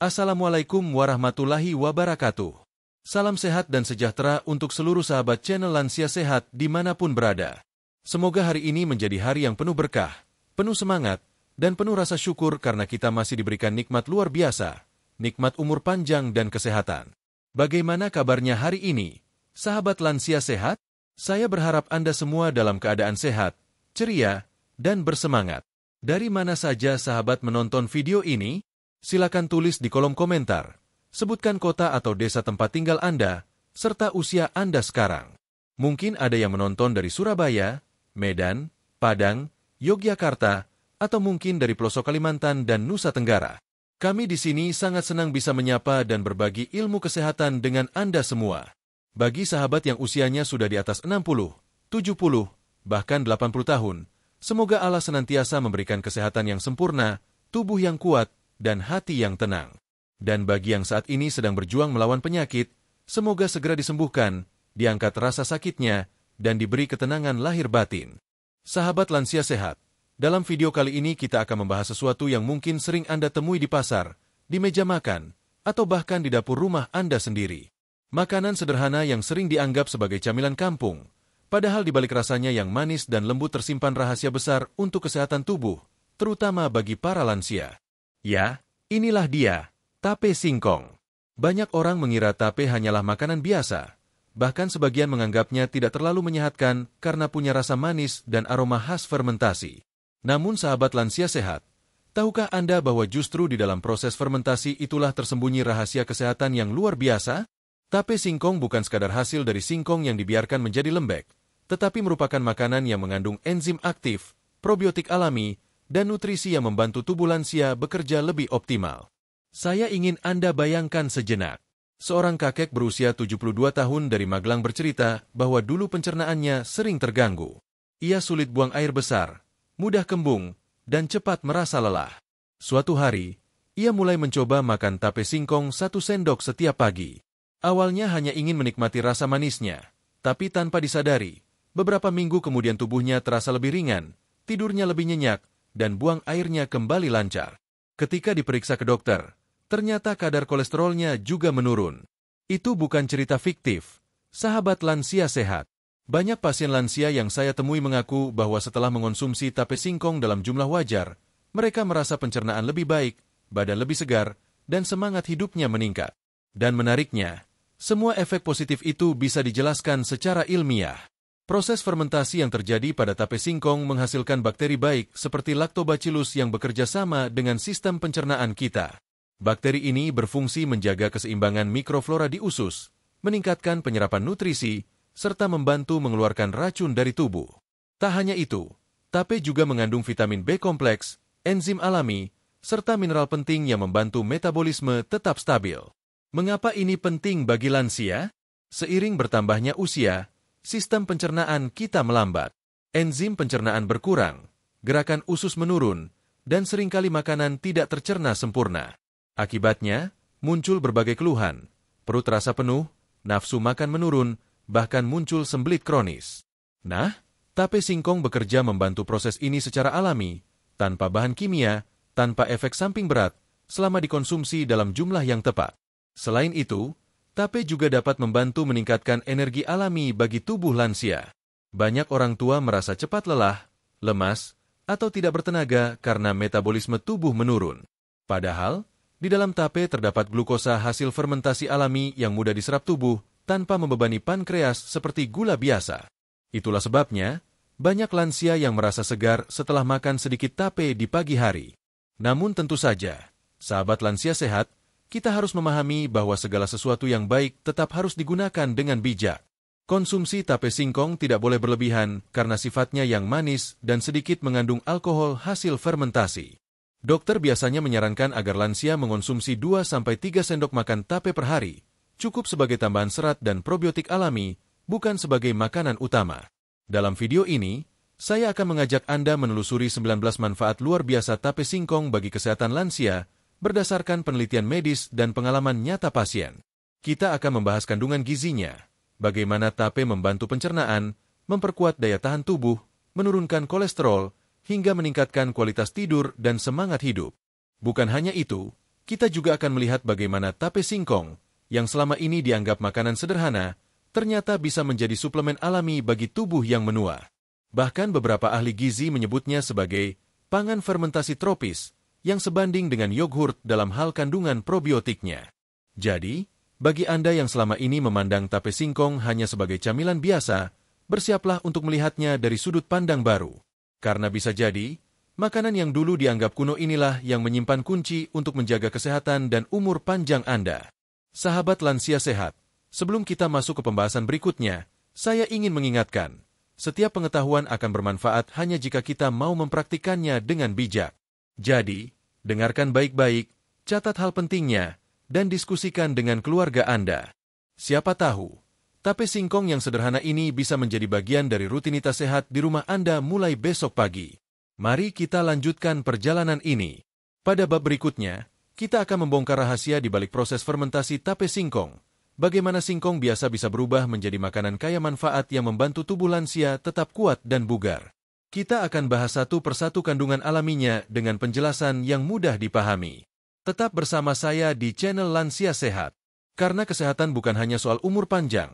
Assalamualaikum warahmatullahi wabarakatuh. Salam sehat dan sejahtera untuk seluruh sahabat channel Lansia Sehat dimanapun berada. Semoga hari ini menjadi hari yang penuh berkah, penuh semangat, dan penuh rasa syukur karena kita masih diberikan nikmat luar biasa, nikmat umur panjang dan kesehatan. Bagaimana kabarnya hari ini, sahabat Lansia Sehat? Saya berharap Anda semua dalam keadaan sehat, ceria, dan bersemangat. Dari mana saja sahabat menonton video ini? Silakan tulis di kolom komentar. Sebutkan kota atau desa tempat tinggal Anda, serta usia Anda sekarang. Mungkin ada yang menonton dari Surabaya, Medan, Padang, Yogyakarta, atau mungkin dari pelosok Kalimantan dan Nusa Tenggara. Kami di sini sangat senang bisa menyapa dan berbagi ilmu kesehatan dengan Anda semua. Bagi sahabat yang usianya sudah di atas 60, 70, bahkan 80 tahun, semoga Allah senantiasa memberikan kesehatan yang sempurna, tubuh yang kuat, dan hati yang tenang. Dan bagi yang saat ini sedang berjuang melawan penyakit, semoga segera disembuhkan, diangkat rasa sakitnya, dan diberi ketenangan lahir batin. Sahabat Lansia Sehat, dalam video kali ini kita akan membahas sesuatu yang mungkin sering Anda temui di pasar, di meja makan, atau bahkan di dapur rumah Anda sendiri. Makanan sederhana yang sering dianggap sebagai camilan kampung, padahal di balik rasanya yang manis dan lembut tersimpan rahasia besar untuk kesehatan tubuh, terutama bagi para lansia. Ya, inilah dia, tape singkong. Banyak orang mengira tape hanyalah makanan biasa, bahkan sebagian menganggapnya tidak terlalu menyehatkan karena punya rasa manis dan aroma khas fermentasi. Namun sahabat Lansia Sehat, tahukah Anda bahwa justru di dalam proses fermentasi itulah tersembunyi rahasia kesehatan yang luar biasa? Tape singkong bukan sekadar hasil dari singkong yang dibiarkan menjadi lembek, tetapi merupakan makanan yang mengandung enzim aktif, probiotik alami, dan nutrisi yang membantu tubuh lansia bekerja lebih optimal. Saya ingin Anda bayangkan sejenak. Seorang kakek berusia 72 tahun dari Magelang bercerita bahwa dulu pencernaannya sering terganggu. Ia sulit buang air besar, mudah kembung, dan cepat merasa lelah. Suatu hari, ia mulai mencoba makan tape singkong 1 sendok setiap pagi. Awalnya hanya ingin menikmati rasa manisnya, tapi tanpa disadari, beberapa minggu kemudian tubuhnya terasa lebih ringan, tidurnya lebih nyenyak, dan buang airnya kembali lancar. Ketika diperiksa ke dokter, ternyata kadar kolesterolnya juga menurun. Itu bukan cerita fiktif, sahabat Lansia Sehat. Banyak pasien lansia yang saya temui mengaku bahwa setelah mengonsumsi tape singkong dalam jumlah wajar, mereka merasa pencernaan lebih baik, badan lebih segar, dan semangat hidupnya meningkat. Dan menariknya, semua efek positif itu bisa dijelaskan secara ilmiah. Proses fermentasi yang terjadi pada tape singkong menghasilkan bakteri baik seperti Lactobacillus yang bekerja sama dengan sistem pencernaan kita. Bakteri ini berfungsi menjaga keseimbangan mikroflora di usus, meningkatkan penyerapan nutrisi, serta membantu mengeluarkan racun dari tubuh. Tak hanya itu, tape juga mengandung vitamin B kompleks, enzim alami, serta mineral penting yang membantu metabolisme tetap stabil. Mengapa ini penting bagi lansia? Seiring bertambahnya usia, sistem pencernaan kita melambat. Enzim pencernaan berkurang, gerakan usus menurun, dan seringkali makanan tidak tercerna sempurna. Akibatnya, muncul berbagai keluhan, perut terasa penuh, nafsu makan menurun, bahkan muncul sembelit kronis. Nah, tape singkong bekerja membantu proses ini secara alami, tanpa bahan kimia, tanpa efek samping berat, selama dikonsumsi dalam jumlah yang tepat. Selain itu, tape juga dapat membantu meningkatkan energi alami bagi tubuh lansia. Banyak orang tua merasa cepat lelah, lemas, atau tidak bertenaga karena metabolisme tubuh menurun. Padahal, di dalam tape terdapat glukosa hasil fermentasi alami yang mudah diserap tubuh tanpa membebani pankreas seperti gula biasa. Itulah sebabnya, banyak lansia yang merasa segar setelah makan sedikit tape di pagi hari. Namun tentu saja, sahabat Lansia Sehat, kita harus memahami bahwa segala sesuatu yang baik tetap harus digunakan dengan bijak. Konsumsi tape singkong tidak boleh berlebihan karena sifatnya yang manis dan sedikit mengandung alkohol hasil fermentasi. Dokter biasanya menyarankan agar lansia mengonsumsi 2-3 sendok makan tape per hari, cukup sebagai tambahan serat dan probiotik alami, bukan sebagai makanan utama. Dalam video ini, saya akan mengajak Anda menelusuri 19 manfaat luar biasa tape singkong bagi kesehatan lansia, berdasarkan penelitian medis dan pengalaman nyata pasien. Kita akan membahas kandungan gizinya, bagaimana tape membantu pencernaan, memperkuat daya tahan tubuh, menurunkan kolesterol, hingga meningkatkan kualitas tidur dan semangat hidup. Bukan hanya itu, kita juga akan melihat bagaimana tape singkong, yang selama ini dianggap makanan sederhana, ternyata bisa menjadi suplemen alami bagi tubuh yang menua. Bahkan beberapa ahli gizi menyebutnya sebagai pangan fermentasi tropis, yang sebanding dengan yogurt dalam hal kandungan probiotiknya. Jadi, bagi Anda yang selama ini memandang tape singkong hanya sebagai camilan biasa, bersiaplah untuk melihatnya dari sudut pandang baru. Karena bisa jadi, makanan yang dulu dianggap kuno inilah yang menyimpan kunci untuk menjaga kesehatan dan umur panjang Anda. Sahabat lansia sehat, sebelum kita masuk ke pembahasan berikutnya, saya ingin mengingatkan, setiap pengetahuan akan bermanfaat hanya jika kita mau mempraktikannya dengan bijak. Jadi, dengarkan baik-baik, catat hal pentingnya, dan diskusikan dengan keluarga Anda. Siapa tahu, tape singkong yang sederhana ini bisa menjadi bagian dari rutinitas sehat di rumah Anda mulai besok pagi. Mari kita lanjutkan perjalanan ini. Pada bab berikutnya, kita akan membongkar rahasia di balik proses fermentasi tape singkong. Bagaimana singkong biasa bisa berubah menjadi makanan kaya manfaat yang membantu tubuh lansia tetap kuat dan bugar. Kita akan bahas satu persatu kandungan alaminya dengan penjelasan yang mudah dipahami. Tetap bersama saya di channel Lansia Sehat. Karena kesehatan bukan hanya soal umur panjang,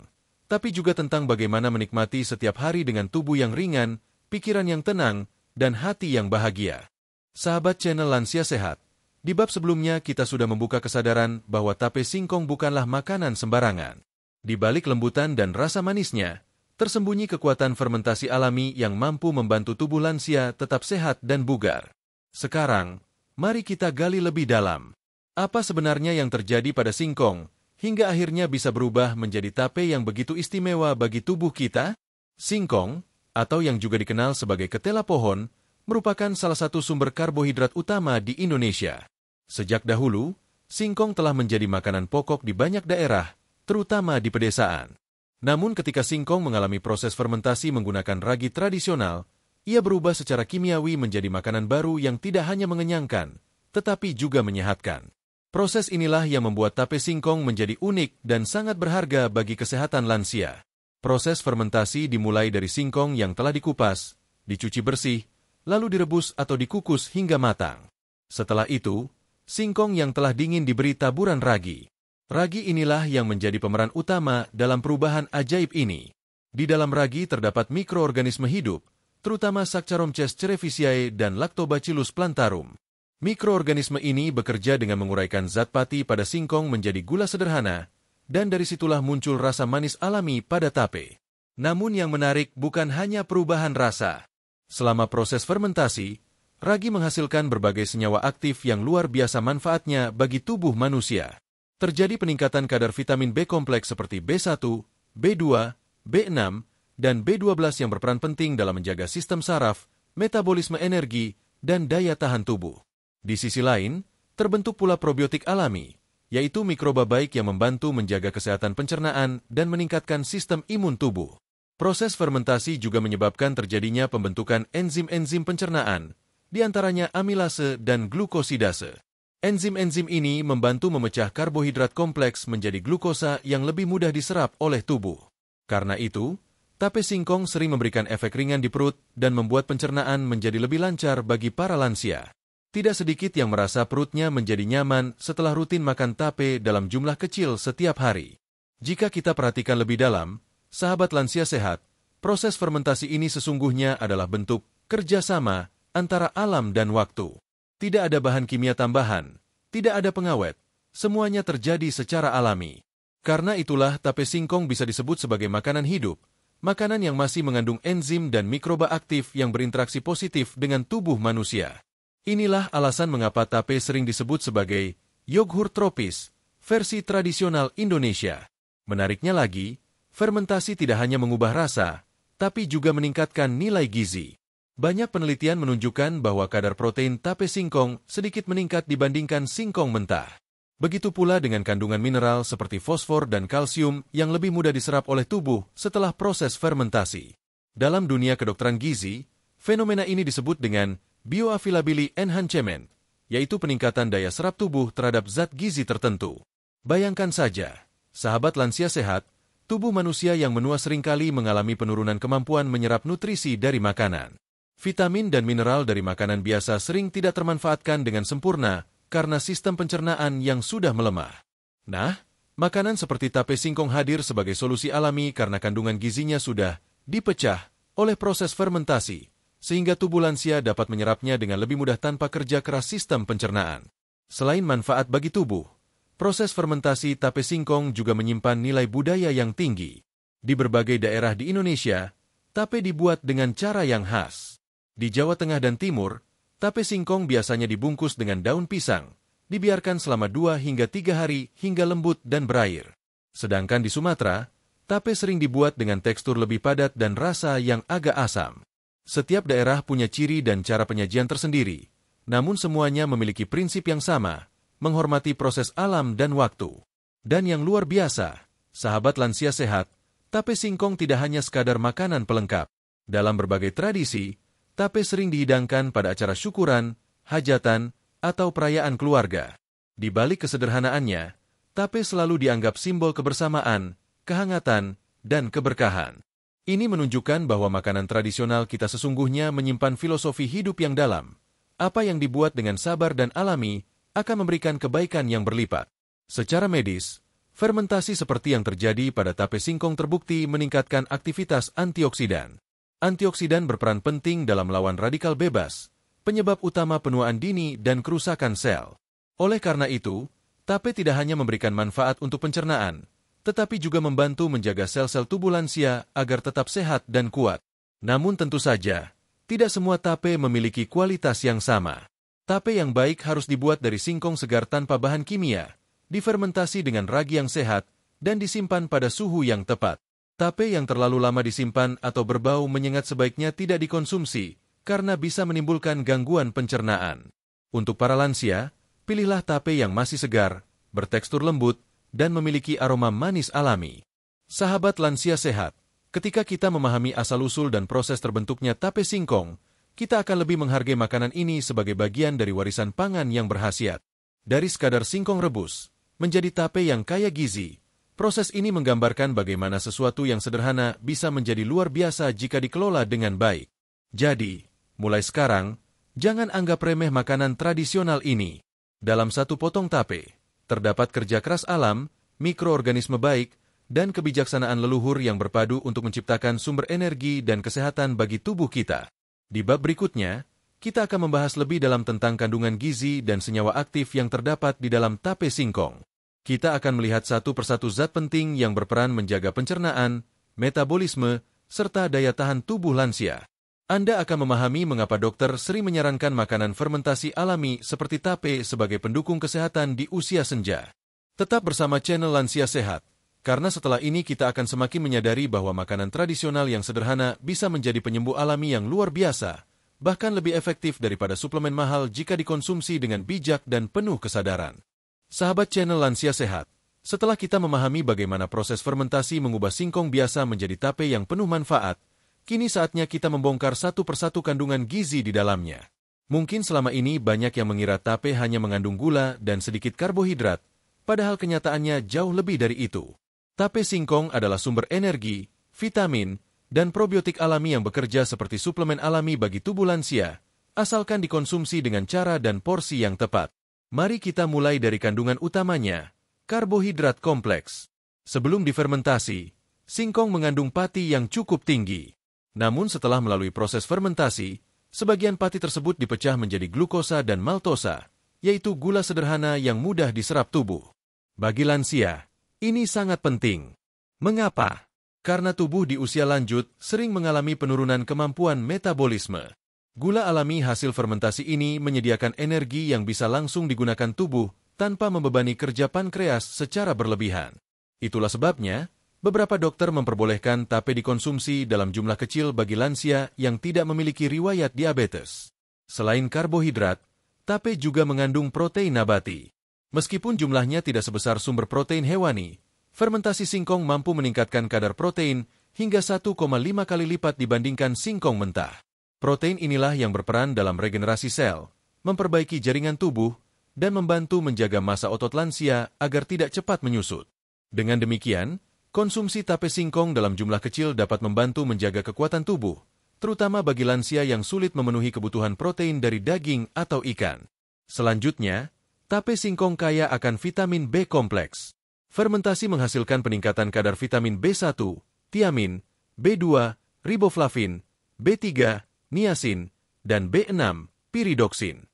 tapi juga tentang bagaimana menikmati setiap hari dengan tubuh yang ringan, pikiran yang tenang, dan hati yang bahagia. Sahabat channel Lansia Sehat, di bab sebelumnya kita sudah membuka kesadaran bahwa tape singkong bukanlah makanan sembarangan. Di balik lembutan dan rasa manisnya, tersembunyi kekuatan fermentasi alami yang mampu membantu tubuh lansia tetap sehat dan bugar. Sekarang, mari kita gali lebih dalam. Apa sebenarnya yang terjadi pada singkong, hingga akhirnya bisa berubah menjadi tape yang begitu istimewa bagi tubuh kita? Singkong, atau yang juga dikenal sebagai ketela pohon, merupakan salah satu sumber karbohidrat utama di Indonesia. Sejak dahulu, singkong telah menjadi makanan pokok di banyak daerah, terutama di pedesaan. Namun ketika singkong mengalami proses fermentasi menggunakan ragi tradisional, ia berubah secara kimiawi menjadi makanan baru yang tidak hanya mengenyangkan, tetapi juga menyehatkan. Proses inilah yang membuat tape singkong menjadi unik dan sangat berharga bagi kesehatan lansia. Proses fermentasi dimulai dari singkong yang telah dikupas, dicuci bersih, lalu direbus atau dikukus hingga matang. Setelah itu, singkong yang telah dingin diberi taburan ragi. Ragi inilah yang menjadi pemeran utama dalam perubahan ajaib ini. Di dalam ragi terdapat mikroorganisme hidup, terutama Saccharomyces cerevisiae dan Lactobacillus plantarum. Mikroorganisme ini bekerja dengan menguraikan zat pati pada singkong menjadi gula sederhana, dan dari situlah muncul rasa manis alami pada tape. Namun yang menarik bukan hanya perubahan rasa. Selama proses fermentasi, ragi menghasilkan berbagai senyawa aktif yang luar biasa manfaatnya bagi tubuh manusia. Terjadi peningkatan kadar vitamin B kompleks seperti B1, B2, B6, dan B12 yang berperan penting dalam menjaga sistem saraf, metabolisme energi, dan daya tahan tubuh. Di sisi lain, terbentuk pula probiotik alami, yaitu mikroba baik yang membantu menjaga kesehatan pencernaan dan meningkatkan sistem imun tubuh. Proses fermentasi juga menyebabkan terjadinya pembentukan enzim-enzim pencernaan, di antaranya amilase dan glukosidase. Enzim-enzim ini membantu memecah karbohidrat kompleks menjadi glukosa yang lebih mudah diserap oleh tubuh. Karena itu, tape singkong sering memberikan efek ringan di perut dan membuat pencernaan menjadi lebih lancar bagi para lansia. Tidak sedikit yang merasa perutnya menjadi nyaman setelah rutin makan tape dalam jumlah kecil setiap hari. Jika kita perhatikan lebih dalam, sahabat lansia sehat, proses fermentasi ini sesungguhnya adalah bentuk kerjasama antara alam dan waktu. Tidak ada bahan kimia tambahan, tidak ada pengawet, semuanya terjadi secara alami. Karena itulah tape singkong bisa disebut sebagai makanan hidup, makanan yang masih mengandung enzim dan mikroba aktif yang berinteraksi positif dengan tubuh manusia. Inilah alasan mengapa tape sering disebut sebagai yogurt tropis, versi tradisional Indonesia. Menariknya lagi, fermentasi tidak hanya mengubah rasa, tapi juga meningkatkan nilai gizi. Banyak penelitian menunjukkan bahwa kadar protein tape singkong sedikit meningkat dibandingkan singkong mentah. Begitu pula dengan kandungan mineral seperti fosfor dan kalsium yang lebih mudah diserap oleh tubuh setelah proses fermentasi. Dalam dunia kedokteran gizi, fenomena ini disebut dengan bioavailability enhancement, yaitu peningkatan daya serap tubuh terhadap zat gizi tertentu. Bayangkan saja, sahabat lansia sehat, tubuh manusia yang menua seringkali mengalami penurunan kemampuan menyerap nutrisi dari makanan. Vitamin dan mineral dari makanan biasa sering tidak termanfaatkan dengan sempurna karena sistem pencernaan yang sudah melemah. Nah, makanan seperti tape singkong hadir sebagai solusi alami karena kandungan gizinya sudah dipecah oleh proses fermentasi, sehingga tubuh lansia dapat menyerapnya dengan lebih mudah tanpa kerja keras sistem pencernaan. Selain manfaat bagi tubuh, proses fermentasi tape singkong juga menyimpan nilai budaya yang tinggi. Di berbagai daerah di Indonesia, tape dibuat dengan cara yang khas. Di Jawa Tengah dan Timur, tape singkong biasanya dibungkus dengan daun pisang, dibiarkan selama 2 hingga 3 hari hingga lembut dan berair. Sedangkan di Sumatera, tape sering dibuat dengan tekstur lebih padat dan rasa yang agak asam. Setiap daerah punya ciri dan cara penyajian tersendiri, namun semuanya memiliki prinsip yang sama, menghormati proses alam dan waktu. Dan yang luar biasa, sahabat lansia sehat, tape singkong tidak hanya sekadar makanan pelengkap. Dalam berbagai tradisi, tape sering dihidangkan pada acara syukuran, hajatan, atau perayaan keluarga. Di balik kesederhanaannya, tape selalu dianggap simbol kebersamaan, kehangatan, dan keberkahan. Ini menunjukkan bahwa makanan tradisional kita sesungguhnya menyimpan filosofi hidup yang dalam. Apa yang dibuat dengan sabar dan alami akan memberikan kebaikan yang berlipat. Secara medis, fermentasi seperti yang terjadi pada tape singkong terbukti meningkatkan aktivitas antioksidan. Antioksidan berperan penting dalam melawan radikal bebas, penyebab utama penuaan dini dan kerusakan sel. Oleh karena itu, tape tidak hanya memberikan manfaat untuk pencernaan, tetapi juga membantu menjaga sel-sel tubuh lansia agar tetap sehat dan kuat. Namun tentu saja, tidak semua tape memiliki kualitas yang sama. Tape yang baik harus dibuat dari singkong segar tanpa bahan kimia, difermentasi dengan ragi yang sehat, dan disimpan pada suhu yang tepat. Tape yang terlalu lama disimpan atau berbau menyengat sebaiknya tidak dikonsumsi, karena bisa menimbulkan gangguan pencernaan. Untuk para lansia, pilihlah tape yang masih segar, bertekstur lembut, dan memiliki aroma manis alami. Sahabat lansia sehat, ketika kita memahami asal-usul dan proses terbentuknya tape singkong, kita akan lebih menghargai makanan ini sebagai bagian dari warisan pangan yang berkhasiat. Dari sekadar singkong rebus menjadi tape yang kaya gizi, proses ini menggambarkan bagaimana sesuatu yang sederhana bisa menjadi luar biasa jika dikelola dengan baik. Jadi, mulai sekarang, jangan anggap remeh makanan tradisional ini. Dalam satu potong tape, terdapat kerja keras alam, mikroorganisme baik, dan kebijaksanaan leluhur yang berpadu untuk menciptakan sumber energi dan kesehatan bagi tubuh kita. Di bab berikutnya, kita akan membahas lebih dalam tentang kandungan gizi dan senyawa aktif yang terdapat di dalam tape singkong. Kita akan melihat satu persatu zat penting yang berperan menjaga pencernaan, metabolisme, serta daya tahan tubuh lansia. Anda akan memahami mengapa dokter sering menyarankan makanan fermentasi alami seperti tape sebagai pendukung kesehatan di usia senja. Tetap bersama channel Lansia Sehat, karena setelah ini kita akan semakin menyadari bahwa makanan tradisional yang sederhana bisa menjadi penyembuh alami yang luar biasa, bahkan lebih efektif daripada suplemen mahal jika dikonsumsi dengan bijak dan penuh kesadaran. Sahabat channel Lansia Sehat, setelah kita memahami bagaimana proses fermentasi mengubah singkong biasa menjadi tape yang penuh manfaat, kini saatnya kita membongkar satu persatu kandungan gizi di dalamnya. Mungkin selama ini banyak yang mengira tape hanya mengandung gula dan sedikit karbohidrat, padahal kenyataannya jauh lebih dari itu. Tape singkong adalah sumber energi, vitamin, dan probiotik alami yang bekerja seperti suplemen alami bagi tubuh lansia, asalkan dikonsumsi dengan cara dan porsi yang tepat. Mari kita mulai dari kandungan utamanya, karbohidrat kompleks. Sebelum difermentasi, singkong mengandung pati yang cukup tinggi. Namun setelah melalui proses fermentasi, sebagian pati tersebut dipecah menjadi glukosa dan maltosa, yaitu gula sederhana yang mudah diserap tubuh. Bagi lansia, ini sangat penting. Mengapa? Karena tubuh di usia lanjut sering mengalami penurunan kemampuan metabolisme. Gula alami hasil fermentasi ini menyediakan energi yang bisa langsung digunakan tubuh tanpa membebani kerja pankreas secara berlebihan. Itulah sebabnya, beberapa dokter memperbolehkan tape dikonsumsi dalam jumlah kecil bagi lansia yang tidak memiliki riwayat diabetes. Selain karbohidrat, tape juga mengandung protein nabati. Meskipun jumlahnya tidak sebesar sumber protein hewani, fermentasi singkong mampu meningkatkan kadar protein hingga 1,5 kali lipat dibandingkan singkong mentah. Protein inilah yang berperan dalam regenerasi sel, memperbaiki jaringan tubuh, dan membantu menjaga massa otot lansia agar tidak cepat menyusut. Dengan demikian, konsumsi tape singkong dalam jumlah kecil dapat membantu menjaga kekuatan tubuh, terutama bagi lansia yang sulit memenuhi kebutuhan protein dari daging atau ikan. Selanjutnya, Tape singkong kaya akan vitamin B kompleks. Fermentasi menghasilkan peningkatan kadar vitamin B1, tiamin, B2, riboflavin, B3, niacin, dan B6, piridoksin.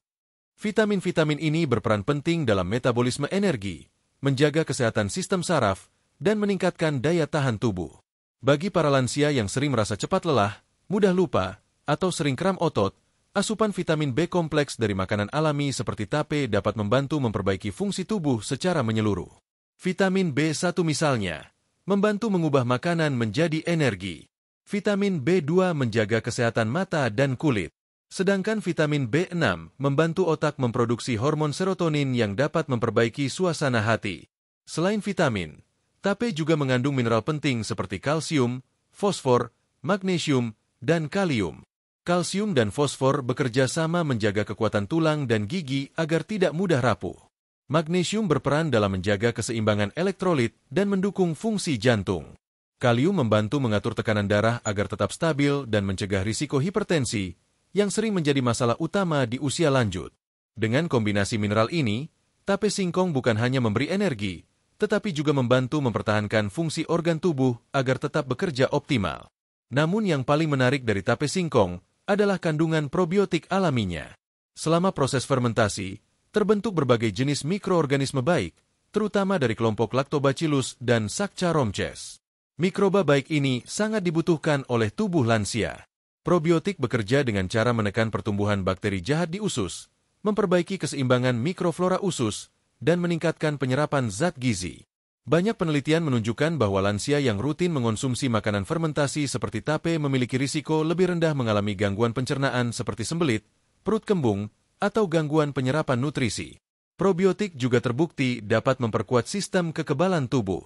Vitamin-vitamin ini berperan penting dalam metabolisme energi, menjaga kesehatan sistem saraf, dan meningkatkan daya tahan tubuh. Bagi para lansia yang sering merasa cepat lelah, mudah lupa, atau sering kram otot, asupan vitamin B kompleks dari makanan alami seperti tape dapat membantu memperbaiki fungsi tubuh secara menyeluruh. Vitamin B1 misalnya, membantu mengubah makanan menjadi energi. Vitamin B2 menjaga kesehatan mata dan kulit. Sedangkan vitamin B6 membantu otak memproduksi hormon serotonin yang dapat memperbaiki suasana hati. Selain vitamin, tape juga mengandung mineral penting seperti kalsium, fosfor, magnesium, dan kalium. Kalsium dan fosfor bekerja sama menjaga kekuatan tulang dan gigi agar tidak mudah rapuh. Magnesium berperan dalam menjaga keseimbangan elektrolit dan mendukung fungsi jantung. Kalium membantu mengatur tekanan darah agar tetap stabil dan mencegah risiko hipertensi, yang sering menjadi masalah utama di usia lanjut. Dengan kombinasi mineral ini, tape singkong bukan hanya memberi energi, tetapi juga membantu mempertahankan fungsi organ tubuh agar tetap bekerja optimal. Namun yang paling menarik dari tape singkong adalah kandungan probiotik alaminya. Selama proses fermentasi, terbentuk berbagai jenis mikroorganisme baik, terutama dari kelompok Lactobacillus dan Saccharomyces. Mikroba baik ini sangat dibutuhkan oleh tubuh lansia. Probiotik bekerja dengan cara menekan pertumbuhan bakteri jahat di usus, memperbaiki keseimbangan mikroflora usus, dan meningkatkan penyerapan zat gizi. Banyak penelitian menunjukkan bahwa lansia yang rutin mengonsumsi makanan fermentasi seperti tape memiliki risiko lebih rendah mengalami gangguan pencernaan seperti sembelit, perut kembung, atau gangguan penyerapan nutrisi. Probiotik juga terbukti dapat memperkuat sistem kekebalan tubuh.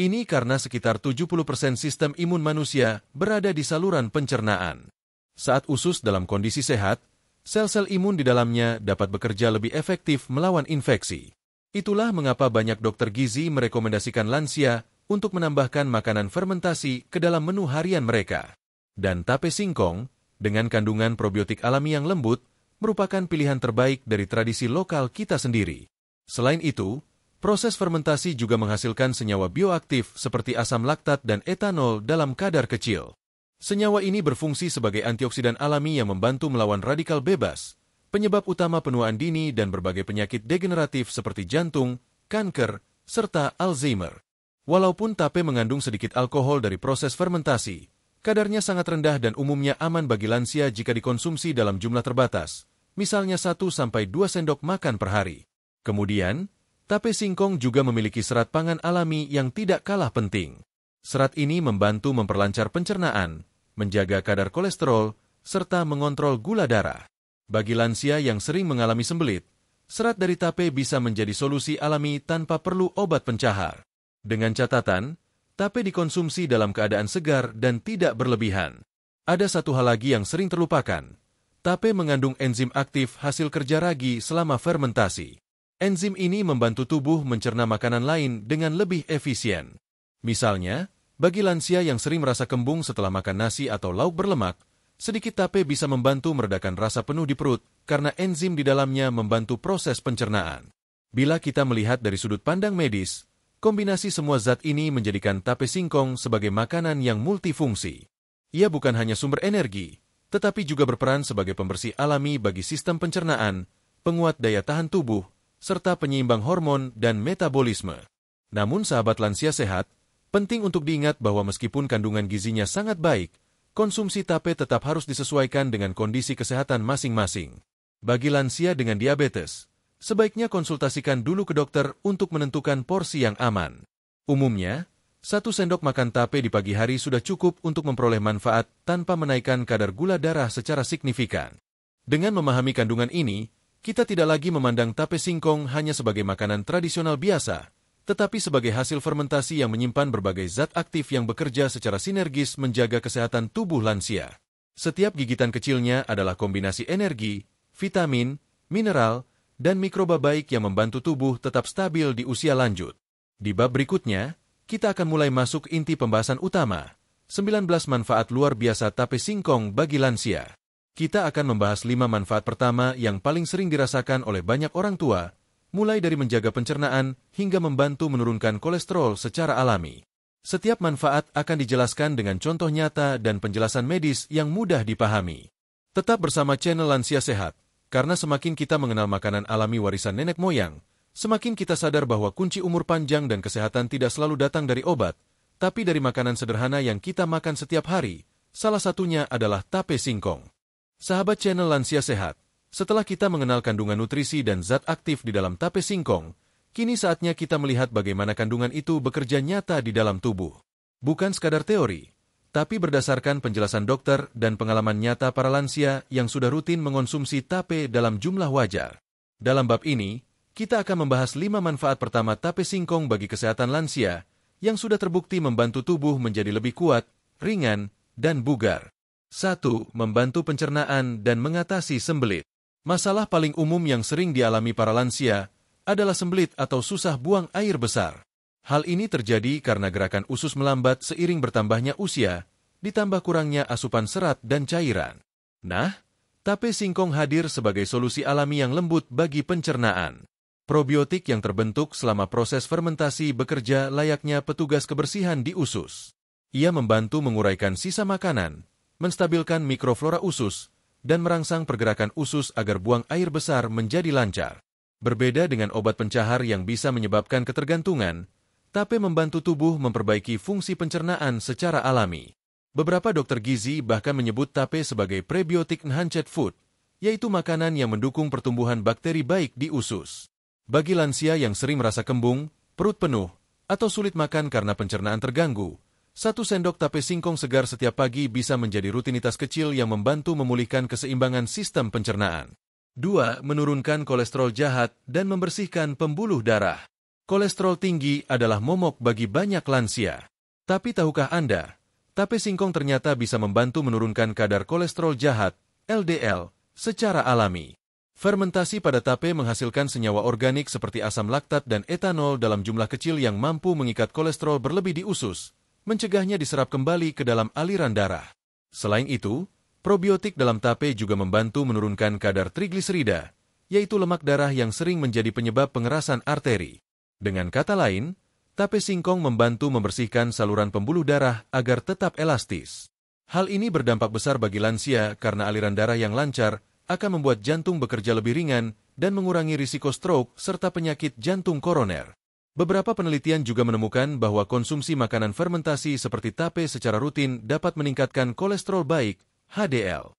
Ini karena sekitar 70% sistem imun manusia berada di saluran pencernaan. Saat usus dalam kondisi sehat, sel-sel imun di dalamnya dapat bekerja lebih efektif melawan infeksi. Itulah mengapa banyak dokter gizi merekomendasikan lansia untuk menambahkan makanan fermentasi ke dalam menu harian mereka. Dan tape singkong, dengan kandungan probiotik alami yang lembut, merupakan pilihan terbaik dari tradisi lokal kita sendiri. Selain itu, proses fermentasi juga menghasilkan senyawa bioaktif seperti asam laktat dan etanol dalam kadar kecil. Senyawa ini berfungsi sebagai antioksidan alami yang membantu melawan radikal bebas, penyebab utama penuaan dini dan berbagai penyakit degeneratif seperti jantung, kanker, serta Alzheimer. Walaupun tape mengandung sedikit alkohol dari proses fermentasi, kadarnya sangat rendah dan umumnya aman bagi lansia jika dikonsumsi dalam jumlah terbatas, misalnya 1-2 sendok makan per hari. Kemudian, tape singkong juga memiliki serat pangan alami yang tidak kalah penting. Serat ini membantu memperlancar pencernaan, menjaga kadar kolesterol, serta mengontrol gula darah. Bagi lansia yang sering mengalami sembelit, serat dari tape bisa menjadi solusi alami tanpa perlu obat pencahar. Dengan catatan, tape dikonsumsi dalam keadaan segar dan tidak berlebihan. Ada satu hal lagi yang sering terlupakan. Tape mengandung enzim aktif hasil kerja ragi selama fermentasi. Enzim ini membantu tubuh mencerna makanan lain dengan lebih efisien. Misalnya, bagi lansia yang sering merasa kembung setelah makan nasi atau lauk berlemak, sedikit tape bisa membantu meredakan rasa penuh di perut karena enzim di dalamnya membantu proses pencernaan. Bila kita melihat dari sudut pandang medis, kombinasi semua zat ini menjadikan tape singkong sebagai makanan yang multifungsi. Ia bukan hanya sumber energi, tetapi juga berperan sebagai pembersih alami bagi sistem pencernaan, penguat daya tahan tubuh, serta penyeimbang hormon dan metabolisme. Namun sahabat lansia sehat, penting untuk diingat bahwa meskipun kandungan gizinya sangat baik, konsumsi tape tetap harus disesuaikan dengan kondisi kesehatan masing-masing. Bagi lansia dengan diabetes, sebaiknya konsultasikan dulu ke dokter untuk menentukan porsi yang aman. Umumnya, 1 sendok makan tape di pagi hari sudah cukup untuk memperoleh manfaat tanpa menaikkan kadar gula darah secara signifikan. Dengan memahami kandungan ini, kita tidak lagi memandang tape singkong hanya sebagai makanan tradisional biasa, tetapi sebagai hasil fermentasi yang menyimpan berbagai zat aktif yang bekerja secara sinergis menjaga kesehatan tubuh lansia. Setiap gigitan kecilnya adalah kombinasi energi, vitamin, mineral, dan mikroba baik yang membantu tubuh tetap stabil di usia lanjut. Di bab berikutnya, kita akan mulai masuk inti pembahasan utama, 19 manfaat luar biasa tape singkong bagi lansia. Kita akan membahas 5 manfaat pertama yang paling sering dirasakan oleh banyak orang tua, mulai dari menjaga pencernaan hingga membantu menurunkan kolesterol secara alami. Setiap manfaat akan dijelaskan dengan contoh nyata dan penjelasan medis yang mudah dipahami. Tetap bersama channel Lansia Sehat, karena semakin kita mengenal makanan alami warisan nenek moyang, semakin kita sadar bahwa kunci umur panjang dan kesehatan tidak selalu datang dari obat, tapi dari makanan sederhana yang kita makan setiap hari. Salah satunya adalah tape singkong. Sahabat channel Lansia Sehat, setelah kita mengenal kandungan nutrisi dan zat aktif di dalam tape singkong, kini saatnya kita melihat bagaimana kandungan itu bekerja nyata di dalam tubuh. Bukan sekadar teori, tapi berdasarkan penjelasan dokter dan pengalaman nyata para lansia yang sudah rutin mengonsumsi tape dalam jumlah wajar. Dalam bab ini, kita akan membahas 5 manfaat pertama tape singkong bagi kesehatan lansia yang sudah terbukti membantu tubuh menjadi lebih kuat, ringan, dan bugar. 1. Membantu pencernaan dan mengatasi sembelit. Masalah paling umum yang sering dialami para lansia adalah sembelit atau susah buang air besar. Hal ini terjadi karena gerakan usus melambat seiring bertambahnya usia, ditambah kurangnya asupan serat dan cairan. Nah, tape singkong hadir sebagai solusi alami yang lembut bagi pencernaan. Probiotik yang terbentuk selama proses fermentasi bekerja layaknya petugas kebersihan di usus. Ia membantu menguraikan sisa makanan, menstabilkan mikroflora usus, dan merangsang pergerakan usus agar buang air besar menjadi lancar. Berbeda dengan obat pencahar yang bisa menyebabkan ketergantungan, tape membantu tubuh memperbaiki fungsi pencernaan secara alami. Beberapa dokter gizi bahkan menyebut tape sebagai prebiotic enhanced food, yaitu makanan yang mendukung pertumbuhan bakteri baik di usus. Bagi lansia yang sering merasa kembung, perut penuh, atau sulit makan karena pencernaan terganggu, 1 sendok tape singkong segar setiap pagi bisa menjadi rutinitas kecil yang membantu memulihkan keseimbangan sistem pencernaan. 2. Menurunkan kolesterol jahat dan membersihkan pembuluh darah. Kolesterol tinggi adalah momok bagi banyak lansia. Tapi tahukah Anda, tape singkong ternyata bisa membantu menurunkan kadar kolesterol jahat, LDL, secara alami. Fermentasi pada tape menghasilkan senyawa organik seperti asam laktat dan etanol dalam jumlah kecil yang mampu mengikat kolesterol berlebih di usus, mencegahnya diserap kembali ke dalam aliran darah. Selain itu, probiotik dalam tape juga membantu menurunkan kadar trigliserida, yaitu lemak darah yang sering menjadi penyebab pengerasan arteri. Dengan kata lain, tape singkong membantu membersihkan saluran pembuluh darah agar tetap elastis. Hal ini berdampak besar bagi lansia karena aliran darah yang lancar akan membuat jantung bekerja lebih ringan dan mengurangi risiko stroke serta penyakit jantung koroner. Beberapa penelitian juga menemukan bahwa konsumsi makanan fermentasi seperti tape secara rutin dapat meningkatkan kolesterol baik, HDL.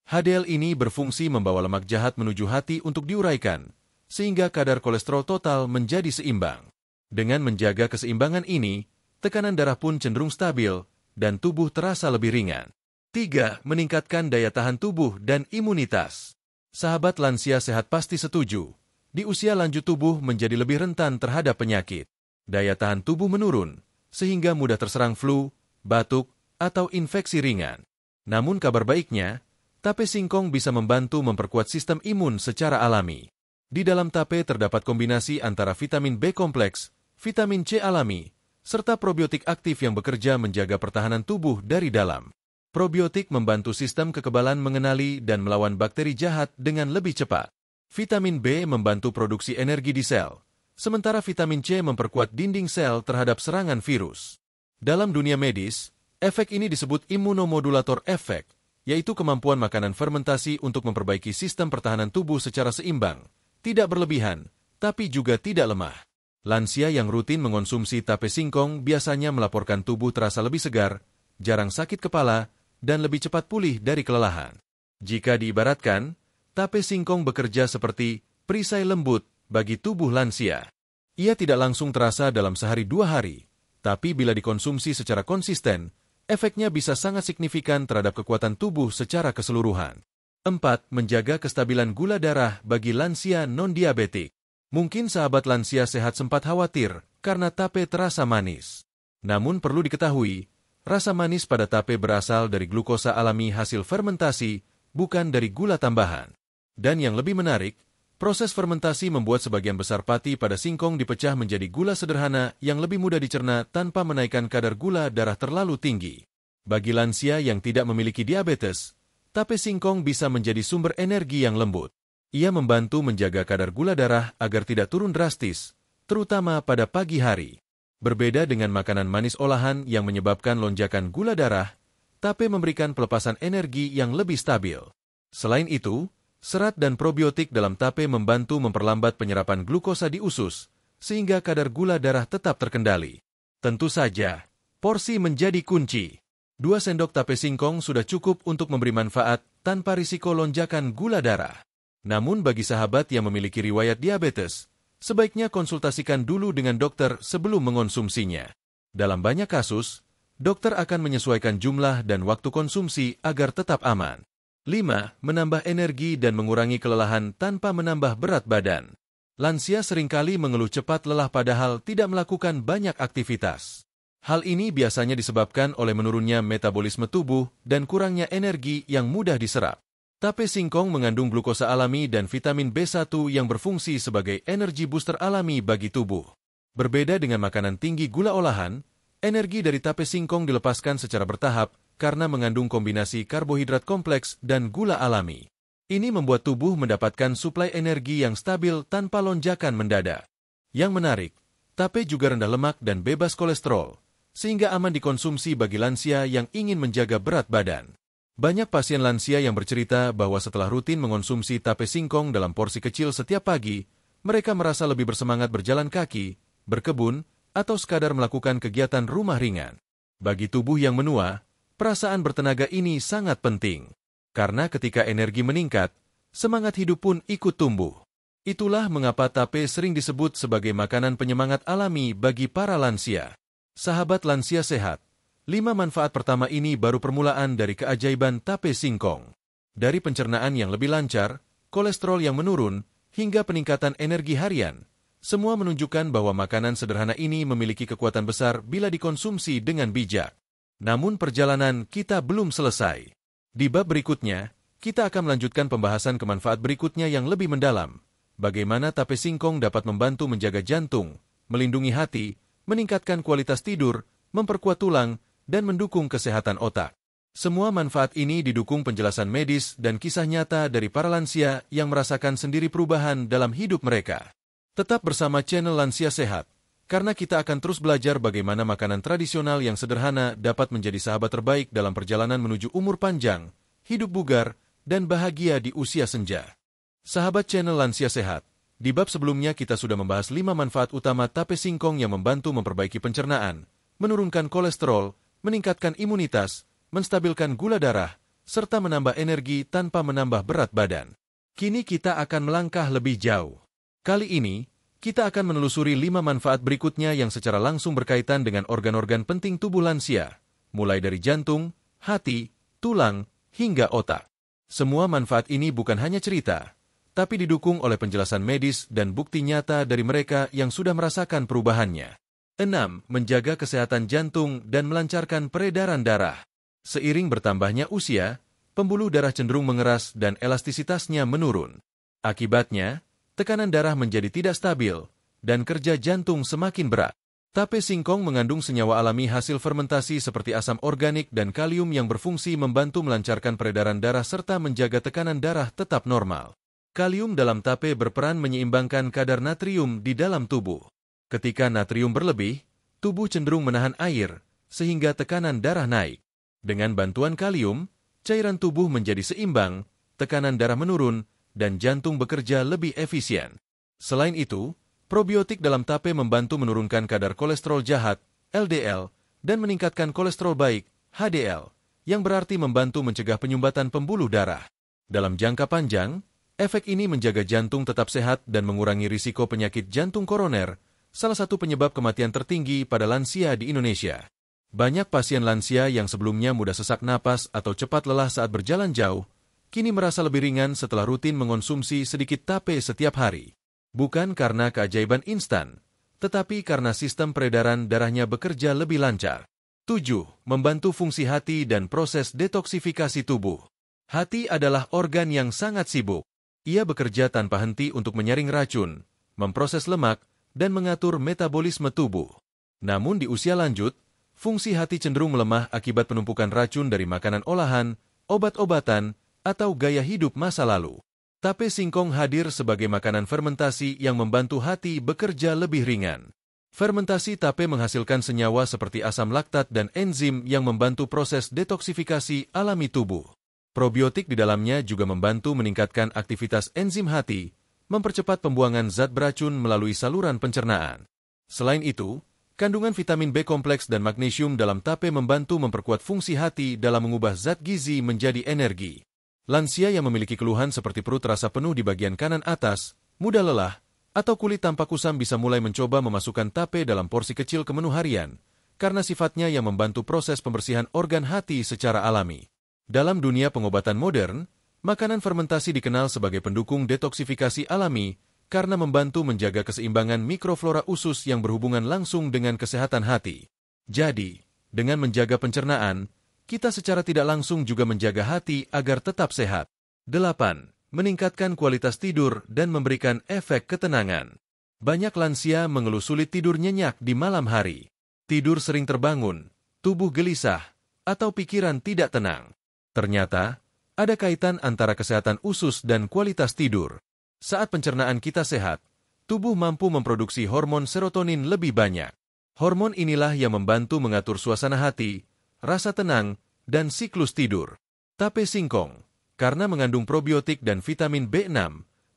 HDL ini berfungsi membawa lemak jahat menuju hati untuk diuraikan, sehingga kadar kolesterol total menjadi seimbang. Dengan menjaga keseimbangan ini, tekanan darah pun cenderung stabil, dan tubuh terasa lebih ringan. 3. Meningkatkan daya tahan tubuh dan imunitas. Sahabat lansia sehat pasti setuju. Di usia lanjut tubuh menjadi lebih rentan terhadap penyakit. Daya tahan tubuh menurun, sehingga mudah terserang flu, batuk, atau infeksi ringan. Namun kabar baiknya, tape singkong bisa membantu memperkuat sistem imun secara alami. Di dalam tape terdapat kombinasi antara vitamin B kompleks, vitamin C alami, serta probiotik aktif yang bekerja menjaga pertahanan tubuh dari dalam. Probiotik membantu sistem kekebalan mengenali dan melawan bakteri jahat dengan lebih cepat. Vitamin B membantu produksi energi di sel, sementara vitamin C memperkuat dinding sel terhadap serangan virus. Dalam dunia medis, efek ini disebut immunomodulator efek, yaitu kemampuan makanan fermentasi untuk memperbaiki sistem pertahanan tubuh secara seimbang, tidak berlebihan, tapi juga tidak lemah. Lansia yang rutin mengonsumsi tape singkong biasanya melaporkan tubuh terasa lebih segar, jarang sakit kepala, dan lebih cepat pulih dari kelelahan. Jika diibaratkan, tape singkong bekerja seperti perisai lembut bagi tubuh lansia. Ia tidak langsung terasa dalam sehari 2 hari, tapi bila dikonsumsi secara konsisten, efeknya bisa sangat signifikan terhadap kekuatan tubuh secara keseluruhan. 4. Menjaga kestabilan gula darah bagi lansia non-diabetik. Mungkin sahabat lansia sehat sempat khawatir karena tape terasa manis. Namun perlu diketahui, rasa manis pada tape berasal dari glukosa alami hasil fermentasi, bukan dari gula tambahan. Dan yang lebih menarik, proses fermentasi membuat sebagian besar pati pada singkong dipecah menjadi gula sederhana yang lebih mudah dicerna tanpa menaikkan kadar gula darah terlalu tinggi. Bagi lansia yang tidak memiliki diabetes, tape singkong bisa menjadi sumber energi yang lembut. Ia membantu menjaga kadar gula darah agar tidak turun drastis, terutama pada pagi hari. Berbeda dengan makanan manis olahan yang menyebabkan lonjakan gula darah, tape memberikan pelepasan energi yang lebih stabil. Selain itu, serat dan probiotik dalam tape membantu memperlambat penyerapan glukosa di usus, sehingga kadar gula darah tetap terkendali. Tentu saja, porsi menjadi kunci. 2 sendok tape singkong sudah cukup untuk memberi manfaat tanpa risiko lonjakan gula darah. Namun bagi sahabat yang memiliki riwayat diabetes, sebaiknya konsultasikan dulu dengan dokter sebelum mengonsumsinya. Dalam banyak kasus, dokter akan menyesuaikan jumlah dan waktu konsumsi agar tetap aman. 5. Menambah energi dan mengurangi kelelahan tanpa menambah berat badan. Lansia seringkali mengeluh cepat lelah padahal tidak melakukan banyak aktivitas. Hal ini biasanya disebabkan oleh menurunnya metabolisme tubuh dan kurangnya energi yang mudah diserap. Tape singkong mengandung glukosa alami dan vitamin B1 yang berfungsi sebagai energi booster alami bagi tubuh. Berbeda dengan makanan tinggi gula olahan, energi dari tape singkong dilepaskan secara bertahap karena mengandung kombinasi karbohidrat kompleks dan gula alami. Ini membuat tubuh mendapatkan suplai energi yang stabil tanpa lonjakan mendadak. Yang menarik, tape juga rendah lemak dan bebas kolesterol, sehingga aman dikonsumsi bagi lansia yang ingin menjaga berat badan. Banyak pasien lansia yang bercerita bahwa setelah rutin mengonsumsi tape singkong dalam porsi kecil setiap pagi, mereka merasa lebih bersemangat berjalan kaki, berkebun, atau sekadar melakukan kegiatan rumah ringan. Bagi tubuh yang menua, perasaan bertenaga ini sangat penting. Karena ketika energi meningkat, semangat hidup pun ikut tumbuh. Itulah mengapa tape sering disebut sebagai makanan penyemangat alami bagi para lansia. Sahabat lansia sehat, 5 manfaat pertama ini baru permulaan dari keajaiban tape singkong. Dari pencernaan yang lebih lancar, kolesterol yang menurun, hingga peningkatan energi harian, semua menunjukkan bahwa makanan sederhana ini memiliki kekuatan besar bila dikonsumsi dengan bijak. Namun perjalanan kita belum selesai. Di bab berikutnya, kita akan melanjutkan pembahasan kemanfaat berikutnya yang lebih mendalam. Bagaimana tape singkong dapat membantu menjaga jantung, melindungi hati, meningkatkan kualitas tidur, memperkuat tulang, dan mendukung kesehatan otak. Semua manfaat ini didukung penjelasan medis dan kisah nyata dari para lansia yang merasakan sendiri perubahan dalam hidup mereka. Tetap bersama channel Lansia Sehat, karena kita akan terus belajar bagaimana makanan tradisional yang sederhana dapat menjadi sahabat terbaik dalam perjalanan menuju umur panjang, hidup bugar, dan bahagia di usia senja. Sahabat channel Lansia Sehat, di bab sebelumnya kita sudah membahas 5 manfaat utama tape singkong yang membantu memperbaiki pencernaan, menurunkan kolesterol, meningkatkan imunitas, menstabilkan gula darah, serta menambah energi tanpa menambah berat badan. Kini kita akan melangkah lebih jauh. Kali ini, kita akan menelusuri 5 manfaat berikutnya yang secara langsung berkaitan dengan organ-organ penting tubuh lansia, mulai dari jantung, hati, tulang, hingga otak. Semua manfaat ini bukan hanya cerita, tapi didukung oleh penjelasan medis dan bukti nyata dari mereka yang sudah merasakan perubahannya. 6. Menjaga kesehatan jantung dan melancarkan peredaran darah. Seiring bertambahnya usia, pembuluh darah cenderung mengeras dan elastisitasnya menurun. Akibatnya, tekanan darah menjadi tidak stabil, dan kerja jantung semakin berat. Tape singkong mengandung senyawa alami hasil fermentasi seperti asam organik dan kalium yang berfungsi membantu melancarkan peredaran darah serta menjaga tekanan darah tetap normal. Kalium dalam tape berperan menyeimbangkan kadar natrium di dalam tubuh. Ketika natrium berlebih, tubuh cenderung menahan air, sehingga tekanan darah naik. Dengan bantuan kalium, cairan tubuh menjadi seimbang, tekanan darah menurun, dan jantung bekerja lebih efisien. Selain itu, probiotik dalam tape membantu menurunkan kadar kolesterol jahat, LDL, dan meningkatkan kolesterol baik, HDL, yang berarti membantu mencegah penyumbatan pembuluh darah. Dalam jangka panjang, efek ini menjaga jantung tetap sehat dan mengurangi risiko penyakit jantung koroner, salah satu penyebab kematian tertinggi pada lansia di Indonesia. Banyak pasien lansia yang sebelumnya mudah sesak napas atau cepat lelah saat berjalan jauh, kini merasa lebih ringan setelah rutin mengonsumsi sedikit tape setiap hari. Bukan karena keajaiban instan, tetapi karena sistem peredaran darahnya bekerja lebih lancar. 7. Membantu fungsi hati dan proses detoksifikasi tubuh. Hati adalah organ yang sangat sibuk. Ia bekerja tanpa henti untuk menyaring racun, memproses lemak, dan mengatur metabolisme tubuh. Namun di usia lanjut, fungsi hati cenderung melemah akibat penumpukan racun dari makanan olahan, obat-obatan, atau gaya hidup masa lalu. Tape singkong hadir sebagai makanan fermentasi yang membantu hati bekerja lebih ringan. Fermentasi tape menghasilkan senyawa seperti asam laktat dan enzim yang membantu proses detoksifikasi alami tubuh. Probiotik di dalamnya juga membantu meningkatkan aktivitas enzim hati, mempercepat pembuangan zat beracun melalui saluran pencernaan. Selain itu, kandungan vitamin B kompleks dan magnesium dalam tape membantu memperkuat fungsi hati dalam mengubah zat gizi menjadi energi. Lansia yang memiliki keluhan seperti perut terasa penuh di bagian kanan atas, mudah lelah, atau kulit tampak kusam bisa mulai mencoba memasukkan tape dalam porsi kecil ke menu harian, karena sifatnya yang membantu proses pembersihan organ hati secara alami. Dalam dunia pengobatan modern, makanan fermentasi dikenal sebagai pendukung detoksifikasi alami karena membantu menjaga keseimbangan mikroflora usus yang berhubungan langsung dengan kesehatan hati. Jadi, dengan menjaga pencernaan, kita secara tidak langsung juga menjaga hati agar tetap sehat. 8. Meningkatkan kualitas tidur dan memberikan efek ketenangan. Banyak lansia mengeluh sulit tidur nyenyak di malam hari. Tidur sering terbangun, tubuh gelisah, atau pikiran tidak tenang. Ternyata, ada kaitan antara kesehatan usus dan kualitas tidur. Saat pencernaan kita sehat, tubuh mampu memproduksi hormon serotonin lebih banyak. Hormon inilah yang membantu mengatur suasana hati, rasa tenang, dan siklus tidur. Tape singkong, karena mengandung probiotik dan vitamin B6,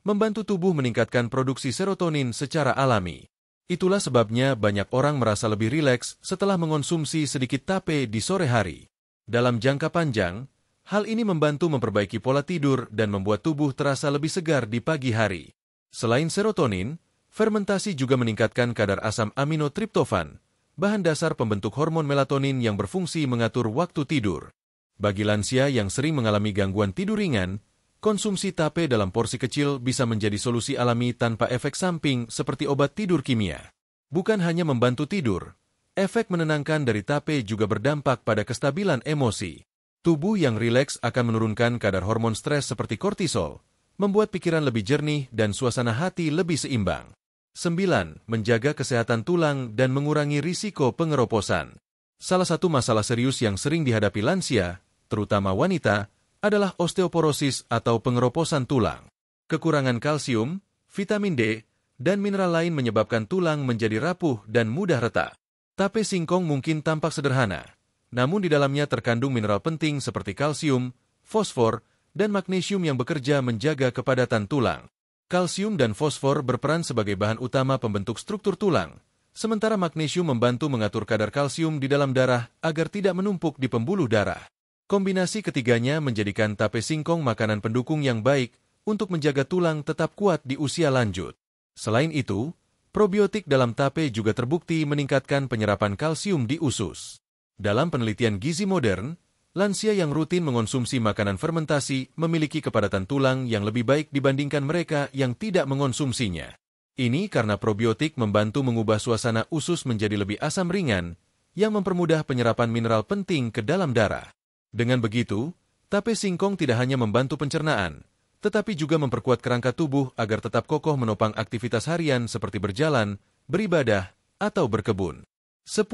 membantu tubuh meningkatkan produksi serotonin secara alami. Itulah sebabnya banyak orang merasa lebih rileks setelah mengonsumsi sedikit tape di sore hari. Dalam jangka panjang, hal ini membantu memperbaiki pola tidur dan membuat tubuh terasa lebih segar di pagi hari. Selain serotonin, fermentasi juga meningkatkan kadar asam amino triptofan, bahan dasar pembentuk hormon melatonin yang berfungsi mengatur waktu tidur. Bagi lansia yang sering mengalami gangguan tidur ringan, konsumsi tape dalam porsi kecil bisa menjadi solusi alami tanpa efek samping seperti obat tidur kimia. Bukan hanya membantu tidur, efek menenangkan dari tape juga berdampak pada kestabilan emosi. Tubuh yang rileks akan menurunkan kadar hormon stres seperti kortisol, membuat pikiran lebih jernih dan suasana hati lebih seimbang. 9. Menjaga kesehatan tulang dan mengurangi risiko pengeroposan. Salah satu masalah serius yang sering dihadapi lansia, terutama wanita, adalah osteoporosis atau pengeroposan tulang. Kekurangan kalsium, vitamin D, dan mineral lain menyebabkan tulang menjadi rapuh dan mudah retak. Tape singkong mungkin tampak sederhana, namun di dalamnya terkandung mineral penting seperti kalsium, fosfor, dan magnesium yang bekerja menjaga kepadatan tulang. Kalsium dan fosfor berperan sebagai bahan utama pembentuk struktur tulang, sementara magnesium membantu mengatur kadar kalsium di dalam darah agar tidak menumpuk di pembuluh darah. Kombinasi ketiganya menjadikan tape singkong makanan pendukung yang baik untuk menjaga tulang tetap kuat di usia lanjut. Selain itu, probiotik dalam tape juga terbukti meningkatkan penyerapan kalsium di usus. Dalam penelitian gizi modern, lansia yang rutin mengonsumsi makanan fermentasi memiliki kepadatan tulang yang lebih baik dibandingkan mereka yang tidak mengonsumsinya. Ini karena probiotik membantu mengubah suasana usus menjadi lebih asam ringan, yang mempermudah penyerapan mineral penting ke dalam darah. Dengan begitu, tape singkong tidak hanya membantu pencernaan, tetapi juga memperkuat kerangka tubuh agar tetap kokoh menopang aktivitas harian seperti berjalan, beribadah, atau berkebun. 10.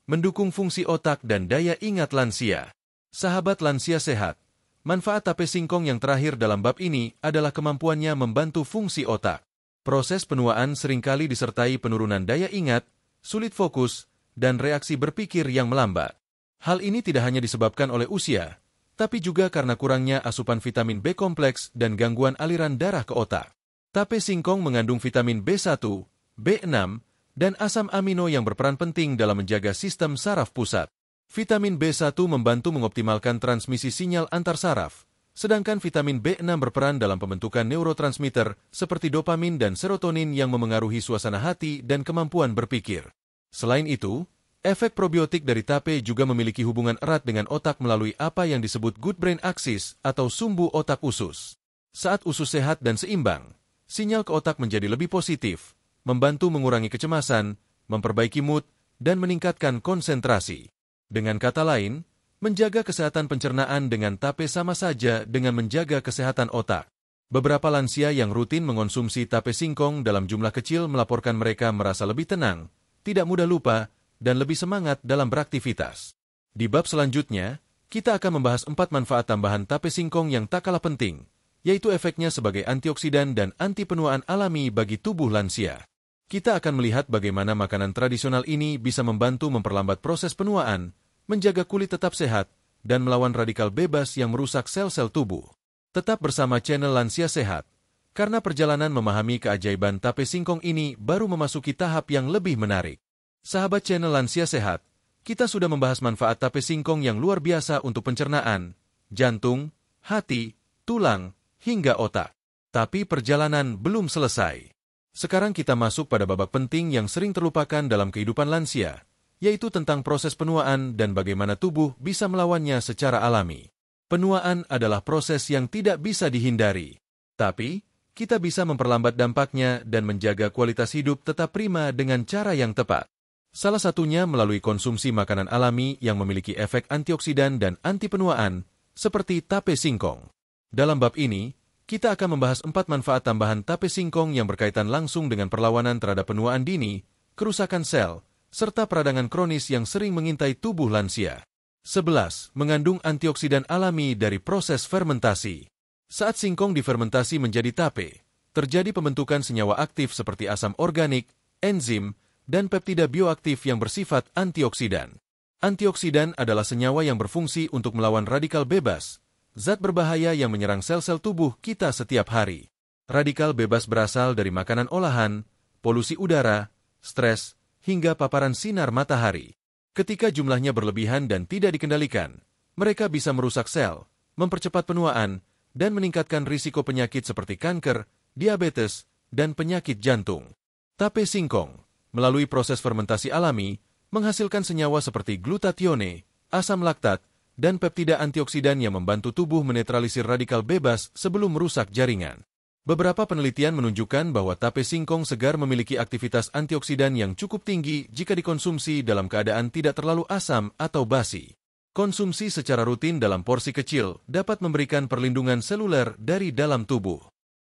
Mendukung fungsi otak dan daya ingat lansia. Sahabat lansia sehat, manfaat tape singkong yang terakhir dalam bab ini adalah kemampuannya membantu fungsi otak. Proses penuaan seringkali disertai penurunan daya ingat, sulit fokus, dan reaksi berpikir yang melambat. Hal ini tidak hanya disebabkan oleh usia, tapi juga karena kurangnya asupan vitamin B kompleks dan gangguan aliran darah ke otak. Tape singkong mengandung vitamin B1, B6, dan asam amino yang berperan penting dalam menjaga sistem saraf pusat. Vitamin B1 membantu mengoptimalkan transmisi sinyal antar saraf, sedangkan vitamin B6 berperan dalam pembentukan neurotransmitter seperti dopamin dan serotonin yang memengaruhi suasana hati dan kemampuan berpikir. Selain itu, efek probiotik dari tape juga memiliki hubungan erat dengan otak melalui apa yang disebut good brain axis atau sumbu otak usus. Saat usus sehat dan seimbang, sinyal ke otak menjadi lebih positif, membantu mengurangi kecemasan, memperbaiki mood, dan meningkatkan konsentrasi. Dengan kata lain, menjaga kesehatan pencernaan dengan tape sama saja dengan menjaga kesehatan otak. Beberapa lansia yang rutin mengonsumsi tape singkong dalam jumlah kecil melaporkan mereka merasa lebih tenang, tidak mudah lupa, dan lebih semangat dalam beraktivitas. Di bab selanjutnya, kita akan membahas 4 manfaat tambahan tape singkong yang tak kalah penting, yaitu efeknya sebagai antioksidan dan anti penuaan alami bagi tubuh lansia. Kita akan melihat bagaimana makanan tradisional ini bisa membantu memperlambat proses penuaan, menjaga kulit tetap sehat, dan melawan radikal bebas yang merusak sel-sel tubuh. Tetap bersama channel Lansia Sehat, karena perjalanan memahami keajaiban tape singkong ini baru memasuki tahap yang lebih menarik. Sahabat channel Lansia Sehat, kita sudah membahas manfaat tape singkong yang luar biasa untuk pencernaan, jantung, hati, tulang, hingga otak. Tapi perjalanan belum selesai. Sekarang kita masuk pada babak penting yang sering terlupakan dalam kehidupan lansia, yaitu tentang proses penuaan dan bagaimana tubuh bisa melawannya secara alami. Penuaan adalah proses yang tidak bisa dihindari. Tapi, kita bisa memperlambat dampaknya dan menjaga kualitas hidup tetap prima dengan cara yang tepat. Salah satunya melalui konsumsi makanan alami yang memiliki efek antioksidan dan anti penuaan, seperti tape singkong. Dalam bab ini, kita akan membahas 4 manfaat tambahan tape singkong yang berkaitan langsung dengan perlawanan terhadap penuaan dini, kerusakan sel, serta peradangan kronis yang sering mengintai tubuh lansia. 11. Mengandung antioksidan alami dari proses fermentasi. Saat singkong difermentasi menjadi tape, terjadi pembentukan senyawa aktif seperti asam organik, enzim, dan peptida bioaktif yang bersifat antioksidan. Antioksidan adalah senyawa yang berfungsi untuk melawan radikal bebas, zat berbahaya yang menyerang sel-sel tubuh kita setiap hari. Radikal bebas berasal dari makanan olahan, polusi udara, stres, hingga paparan sinar matahari. Ketika jumlahnya berlebihan dan tidak dikendalikan, mereka bisa merusak sel, mempercepat penuaan, dan meningkatkan risiko penyakit seperti kanker, diabetes, dan penyakit jantung. Tape singkong, melalui proses fermentasi alami, menghasilkan senyawa seperti glutatione, asam laktat, dan peptida antioksidan yang membantu tubuh menetralisir radikal bebas sebelum merusak jaringan. Beberapa penelitian menunjukkan bahwa tape singkong segar memiliki aktivitas antioksidan yang cukup tinggi jika dikonsumsi dalam keadaan tidak terlalu asam atau basi. Konsumsi secara rutin dalam porsi kecil dapat memberikan perlindungan seluler dari dalam tubuh.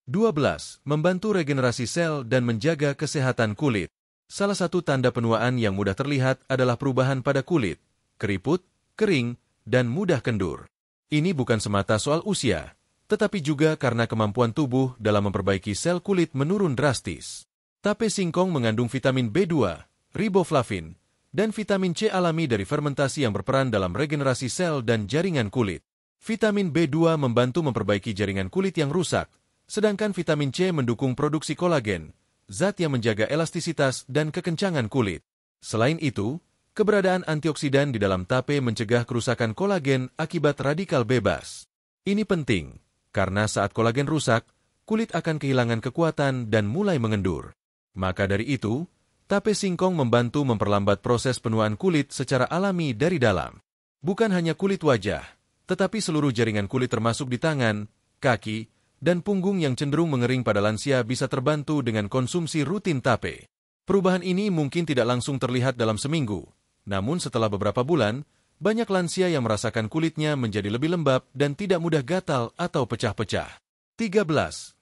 12. Membantu regenerasi sel dan menjaga kesehatan kulit. Salah satu tanda penuaan yang mudah terlihat adalah perubahan pada kulit, keriput, kering, dan mudah kendur. Ini bukan semata soal usia, tetapi juga karena kemampuan tubuh dalam memperbaiki sel kulit menurun drastis. Tape singkong mengandung vitamin B2, riboflavin, dan vitamin C alami dari fermentasi yang berperan dalam regenerasi sel dan jaringan kulit. Vitamin B2 membantu memperbaiki jaringan kulit yang rusak, sedangkan vitamin C mendukung produksi kolagen, zat yang menjaga elastisitas dan kekencangan kulit. Selain itu, keberadaan antioksidan di dalam tape mencegah kerusakan kolagen akibat radikal bebas. Ini penting, karena saat kolagen rusak, kulit akan kehilangan kekuatan dan mulai mengendur. Maka dari itu, tape singkong membantu memperlambat proses penuaan kulit secara alami dari dalam. Bukan hanya kulit wajah, tetapi seluruh jaringan kulit termasuk di tangan, kaki, dan punggung yang cenderung mengering pada lansia bisa terbantu dengan konsumsi rutin tape. Perubahan ini mungkin tidak langsung terlihat dalam seminggu, namun setelah beberapa bulan, banyak lansia yang merasakan kulitnya menjadi lebih lembab dan tidak mudah gatal atau pecah-pecah. 13.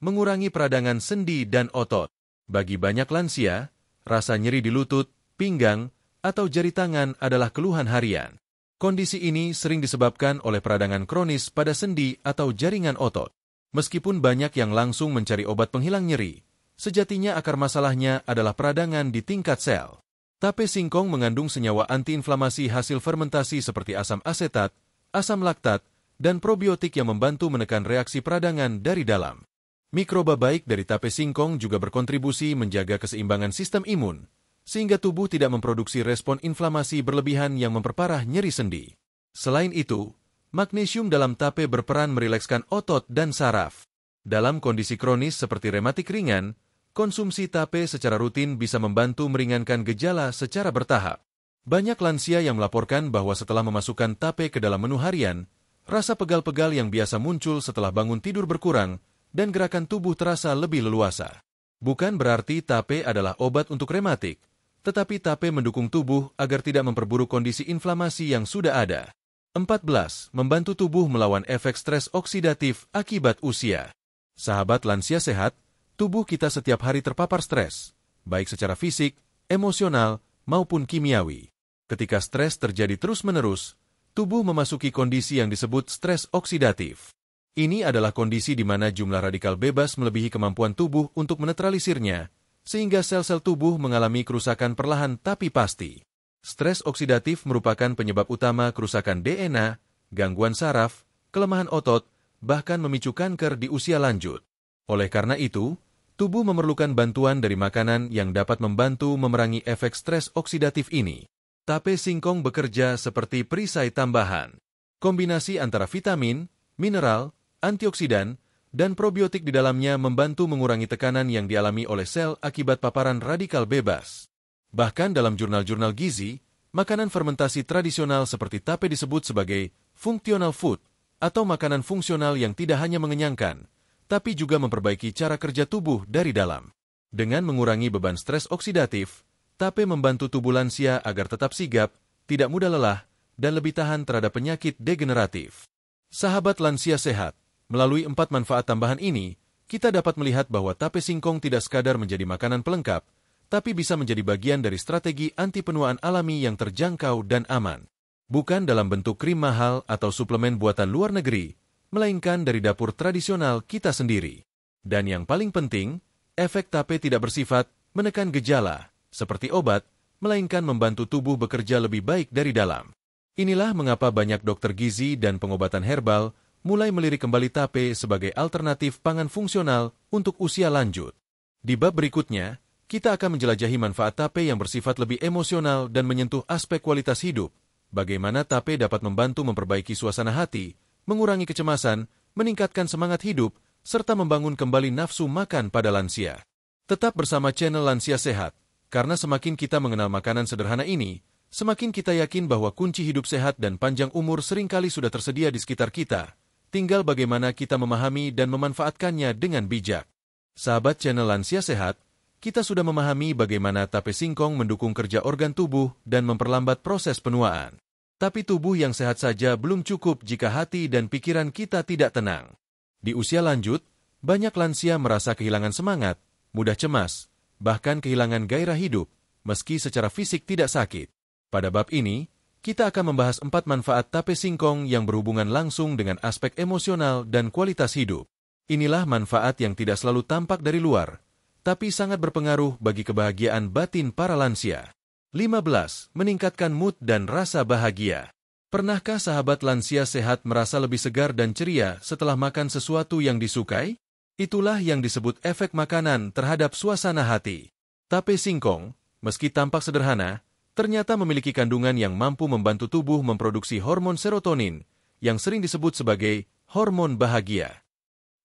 Mengurangi peradangan sendi dan otot. Bagi banyak lansia, rasa nyeri di lutut, pinggang, atau jari tangan adalah keluhan harian. Kondisi ini sering disebabkan oleh peradangan kronis pada sendi atau jaringan otot. Meskipun banyak yang langsung mencari obat penghilang nyeri, sejatinya akar masalahnya adalah peradangan di tingkat sel. Tape singkong mengandung senyawa antiinflamasi hasil fermentasi seperti asam asetat, asam laktat, dan probiotik yang membantu menekan reaksi peradangan dari dalam. Mikroba baik dari tape singkong juga berkontribusi menjaga keseimbangan sistem imun, sehingga tubuh tidak memproduksi respon inflamasi berlebihan yang memperparah nyeri sendi. Selain itu, magnesium dalam tape berperan merilekskan otot dan saraf. Dalam kondisi kronis seperti rematik ringan, konsumsi tape secara rutin bisa membantu meringankan gejala secara bertahap. Banyak lansia yang melaporkan bahwa setelah memasukkan tape ke dalam menu harian, rasa pegal-pegal yang biasa muncul setelah bangun tidur berkurang, dan gerakan tubuh terasa lebih leluasa. Bukan berarti tape adalah obat untuk rematik, tetapi tape mendukung tubuh agar tidak memperburuk kondisi inflamasi yang sudah ada. 14. Membantu tubuh melawan efek stres oksidatif akibat usia. Sahabat lansia sehat, tubuh kita setiap hari terpapar stres, baik secara fisik, emosional, maupun kimiawi. Ketika stres terjadi terus-menerus, tubuh memasuki kondisi yang disebut stres oksidatif. Ini adalah kondisi di mana jumlah radikal bebas melebihi kemampuan tubuh untuk menetralisirnya, sehingga sel-sel tubuh mengalami kerusakan perlahan tapi pasti. Stres oksidatif merupakan penyebab utama kerusakan DNA, gangguan saraf, kelemahan otot, bahkan memicu kanker di usia lanjut. Oleh karena itu, tubuh memerlukan bantuan dari makanan yang dapat membantu memerangi efek stres oksidatif ini. Tape singkong bekerja seperti perisai tambahan. Kombinasi antara vitamin, mineral, antioksidan, dan probiotik di dalamnya membantu mengurangi tekanan yang dialami oleh sel akibat paparan radikal bebas. Bahkan dalam jurnal-jurnal gizi, makanan fermentasi tradisional seperti tape disebut sebagai functional food atau makanan fungsional yang tidak hanya mengenyangkan, tapi juga memperbaiki cara kerja tubuh dari dalam. Dengan mengurangi beban stres oksidatif, tape membantu tubuh lansia agar tetap sigap, tidak mudah lelah, dan lebih tahan terhadap penyakit degeneratif. Sahabat lansia sehat, melalui 4 manfaat tambahan ini, kita dapat melihat bahwa tape singkong tidak sekadar menjadi makanan pelengkap, tapi bisa menjadi bagian dari strategi anti penuaan alami yang terjangkau dan aman. Bukan dalam bentuk krim mahal atau suplemen buatan luar negeri, melainkan dari dapur tradisional kita sendiri. Dan yang paling penting, efek tape tidak bersifat menekan gejala, seperti obat, melainkan membantu tubuh bekerja lebih baik dari dalam. Inilah mengapa banyak dokter gizi dan pengobatan herbal mulai melirik kembali tape sebagai alternatif pangan fungsional untuk usia lanjut. Di bab berikutnya, kita akan menjelajahi manfaat tape yang bersifat lebih emosional dan menyentuh aspek kualitas hidup, bagaimana tape dapat membantu memperbaiki suasana hati, mengurangi kecemasan, meningkatkan semangat hidup, serta membangun kembali nafsu makan pada lansia. Tetap bersama channel Lansia Sehat, karena semakin kita mengenal makanan sederhana ini, semakin kita yakin bahwa kunci hidup sehat dan panjang umur seringkali sudah tersedia di sekitar kita. Tinggal bagaimana kita memahami dan memanfaatkannya dengan bijak. Sahabat channel Lansia Sehat, kita sudah memahami bagaimana tape singkong mendukung kerja organ tubuh dan memperlambat proses penuaan. Tapi tubuh yang sehat saja belum cukup jika hati dan pikiran kita tidak tenang. Di usia lanjut, banyak lansia merasa kehilangan semangat, mudah cemas, bahkan kehilangan gairah hidup, meski secara fisik tidak sakit. Pada bab ini, kita akan membahas 4 manfaat tape singkong yang berhubungan langsung dengan aspek emosional dan kualitas hidup. Inilah manfaat yang tidak selalu tampak dari luar, tapi sangat berpengaruh bagi kebahagiaan batin para lansia. 15. Meningkatkan mood dan rasa bahagia. Pernahkah sahabat lansia sehat merasa lebih segar dan ceria setelah makan sesuatu yang disukai? Itulah yang disebut efek makanan terhadap suasana hati. Tape singkong, meski tampak sederhana, ternyata memiliki kandungan yang mampu membantu tubuh memproduksi hormon serotonin, yang sering disebut sebagai hormon bahagia.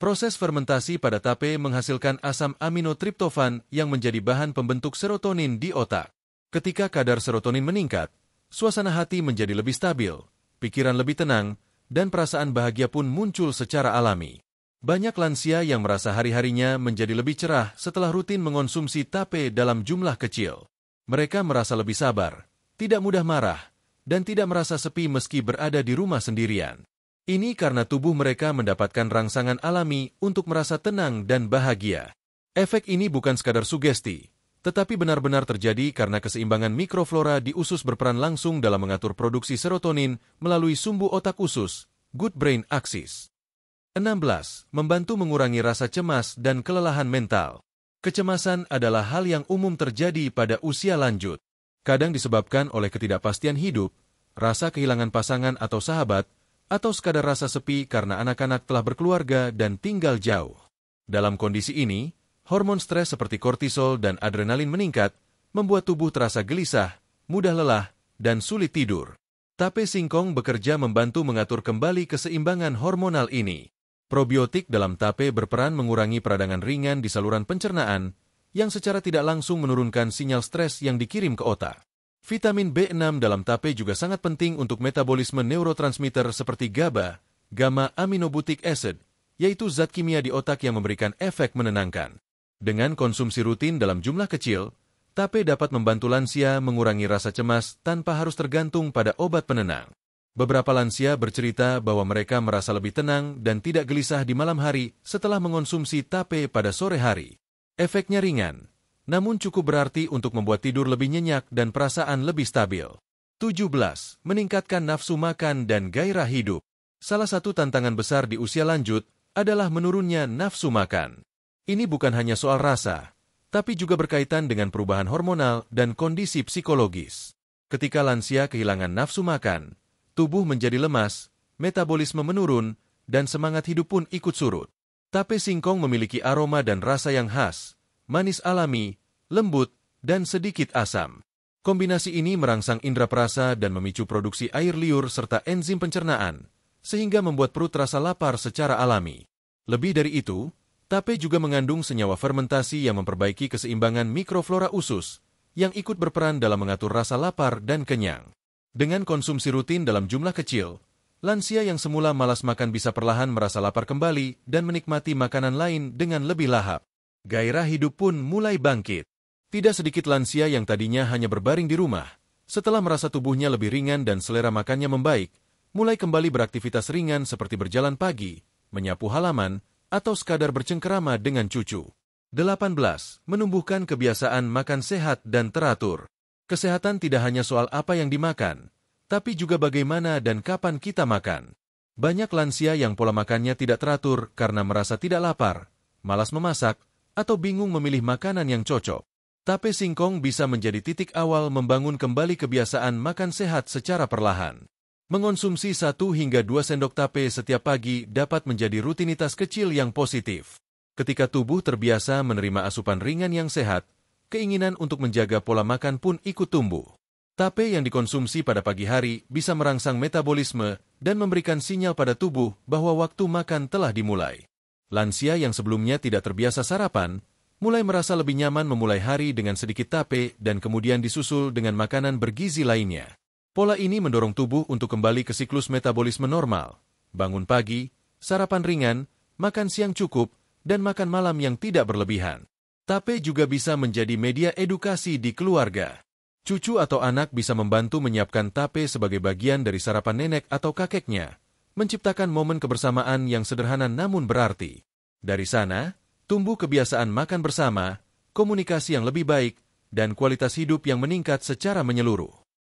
Proses fermentasi pada tape menghasilkan asam amino triptofan yang menjadi bahan pembentuk serotonin di otak. Ketika kadar serotonin meningkat, suasana hati menjadi lebih stabil, pikiran lebih tenang, dan perasaan bahagia pun muncul secara alami. Banyak lansia yang merasa hari-harinya menjadi lebih cerah setelah rutin mengonsumsi tape dalam jumlah kecil. Mereka merasa lebih sabar, tidak mudah marah, dan tidak merasa sepi meski berada di rumah sendirian. Ini karena tubuh mereka mendapatkan rangsangan alami untuk merasa tenang dan bahagia. Efek ini bukan sekadar sugesti, tetapi benar-benar terjadi karena keseimbangan mikroflora di usus berperan langsung dalam mengatur produksi serotonin melalui sumbu otak usus, good brain axis. 16. Membantu mengurangi rasa cemas dan kelelahan mental. Kecemasan adalah hal yang umum terjadi pada usia lanjut. Kadang disebabkan oleh ketidakpastian hidup, rasa kehilangan pasangan atau sahabat, atau sekadar rasa sepi karena anak-anak telah berkeluarga dan tinggal jauh. Dalam kondisi ini, hormon stres seperti kortisol dan adrenalin meningkat, membuat tubuh terasa gelisah, mudah lelah, dan sulit tidur. Tape singkong bekerja membantu mengatur kembali keseimbangan hormonal ini. Probiotik dalam tape berperan mengurangi peradangan ringan di saluran pencernaan, yang secara tidak langsung menurunkan sinyal stres yang dikirim ke otak. Vitamin B6 dalam tape juga sangat penting untuk metabolisme neurotransmitter seperti GABA, gamma aminobutyric acid, yaitu zat kimia di otak yang memberikan efek menenangkan. Dengan konsumsi rutin dalam jumlah kecil, tape dapat membantu lansia mengurangi rasa cemas tanpa harus tergantung pada obat penenang. Beberapa lansia bercerita bahwa mereka merasa lebih tenang dan tidak gelisah di malam hari setelah mengonsumsi tape pada sore hari. Efeknya ringan, namun cukup berarti untuk membuat tidur lebih nyenyak dan perasaan lebih stabil. 17. Meningkatkan nafsu makan dan gairah hidup. Salah satu tantangan besar di usia lanjut adalah menurunnya nafsu makan. Ini bukan hanya soal rasa, tapi juga berkaitan dengan perubahan hormonal dan kondisi psikologis. Ketika lansia kehilangan nafsu makan, tubuh menjadi lemas, metabolisme menurun, dan semangat hidup pun ikut surut. Tape singkong memiliki aroma dan rasa yang khas, manis alami, lembut, dan sedikit asam. Kombinasi ini merangsang indera perasa dan memicu produksi air liur serta enzim pencernaan, sehingga membuat perut terasa lapar secara alami. Lebih dari itu, tape juga mengandung senyawa fermentasi yang memperbaiki keseimbangan mikroflora usus, yang ikut berperan dalam mengatur rasa lapar dan kenyang. Dengan konsumsi rutin dalam jumlah kecil, lansia yang semula malas makan bisa perlahan merasa lapar kembali dan menikmati makanan lain dengan lebih lahap. Gairah hidup pun mulai bangkit. Tidak sedikit lansia yang tadinya hanya berbaring di rumah, setelah merasa tubuhnya lebih ringan dan selera makannya membaik, mulai kembali beraktivitas ringan seperti berjalan pagi, menyapu halaman, atau sekadar bercengkerama dengan cucu. 18. Menumbuhkan kebiasaan makan sehat dan teratur. Kesehatan tidak hanya soal apa yang dimakan, tapi juga bagaimana dan kapan kita makan. Banyak lansia yang pola makannya tidak teratur karena merasa tidak lapar, malas memasak, atau bingung memilih makanan yang cocok. Tape singkong bisa menjadi titik awal membangun kembali kebiasaan makan sehat secara perlahan. Mengonsumsi 1 hingga 2 sendok tape setiap pagi dapat menjadi rutinitas kecil yang positif. Ketika tubuh terbiasa menerima asupan ringan yang sehat, keinginan untuk menjaga pola makan pun ikut tumbuh. Tape yang dikonsumsi pada pagi hari bisa merangsang metabolisme dan memberikan sinyal pada tubuh bahwa waktu makan telah dimulai. Lansia yang sebelumnya tidak terbiasa sarapan, mulai merasa lebih nyaman memulai hari dengan sedikit tape dan kemudian disusul dengan makanan bergizi lainnya. Pola ini mendorong tubuh untuk kembali ke siklus metabolisme normal, bangun pagi, sarapan ringan, makan siang cukup, dan makan malam yang tidak berlebihan. Tape juga bisa menjadi media edukasi di keluarga. Cucu atau anak bisa membantu menyiapkan tape sebagai bagian dari sarapan nenek atau kakeknya, menciptakan momen kebersamaan yang sederhana namun berarti. Dari sana, tumbuh kebiasaan makan bersama, komunikasi yang lebih baik, dan kualitas hidup yang meningkat secara menyeluruh.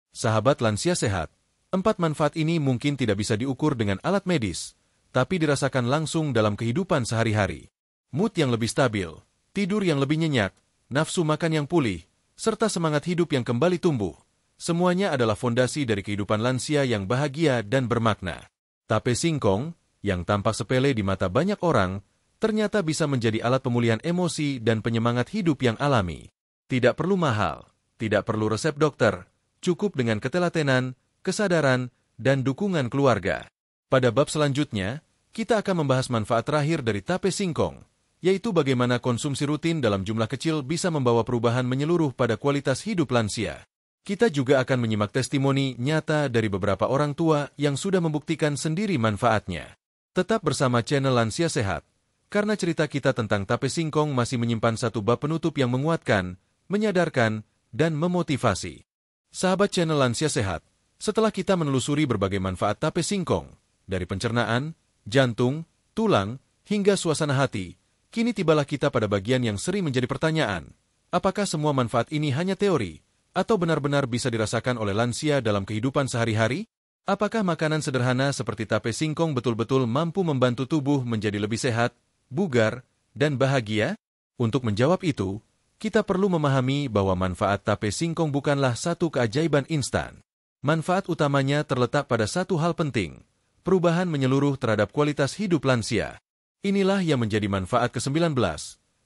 Sahabat lansia sehat, 4 manfaat ini mungkin tidak bisa diukur dengan alat medis, tapi dirasakan langsung dalam kehidupan sehari-hari. Mood yang lebih stabil, tidur yang lebih nyenyak, nafsu makan yang pulih, serta semangat hidup yang kembali tumbuh. Semuanya adalah fondasi dari kehidupan lansia yang bahagia dan bermakna. Tape singkong, yang tampak sepele di mata banyak orang, ternyata bisa menjadi alat pemulihan emosi dan penyemangat hidup yang alami. Tidak perlu mahal, tidak perlu resep dokter, cukup dengan ketelatenan, kesadaran, dan dukungan keluarga. Pada bab selanjutnya, kita akan membahas manfaat terakhir dari tape singkong, yaitu bagaimana konsumsi rutin dalam jumlah kecil bisa membawa perubahan menyeluruh pada kualitas hidup lansia. Kita juga akan menyimak testimoni nyata dari beberapa orang tua yang sudah membuktikan sendiri manfaatnya. Tetap bersama channel Lansia Sehat, karena cerita kita tentang tape singkong masih menyimpan satu bab penutup yang menguatkan, menyadarkan, dan memotivasi. Sahabat channel Lansia Sehat, setelah kita menelusuri berbagai manfaat tape singkong, dari pencernaan, jantung, tulang, hingga suasana hati, kini tibalah kita pada bagian yang sering menjadi pertanyaan. Apakah semua manfaat ini hanya teori, atau benar-benar bisa dirasakan oleh lansia dalam kehidupan sehari-hari? Apakah makanan sederhana seperti tape singkong betul-betul mampu membantu tubuh menjadi lebih sehat, bugar, dan bahagia? Untuk menjawab itu, kita perlu memahami bahwa manfaat tape singkong bukanlah satu keajaiban instan. Manfaat utamanya terletak pada satu hal penting, perubahan menyeluruh terhadap kualitas hidup lansia. Inilah yang menjadi manfaat ke-19,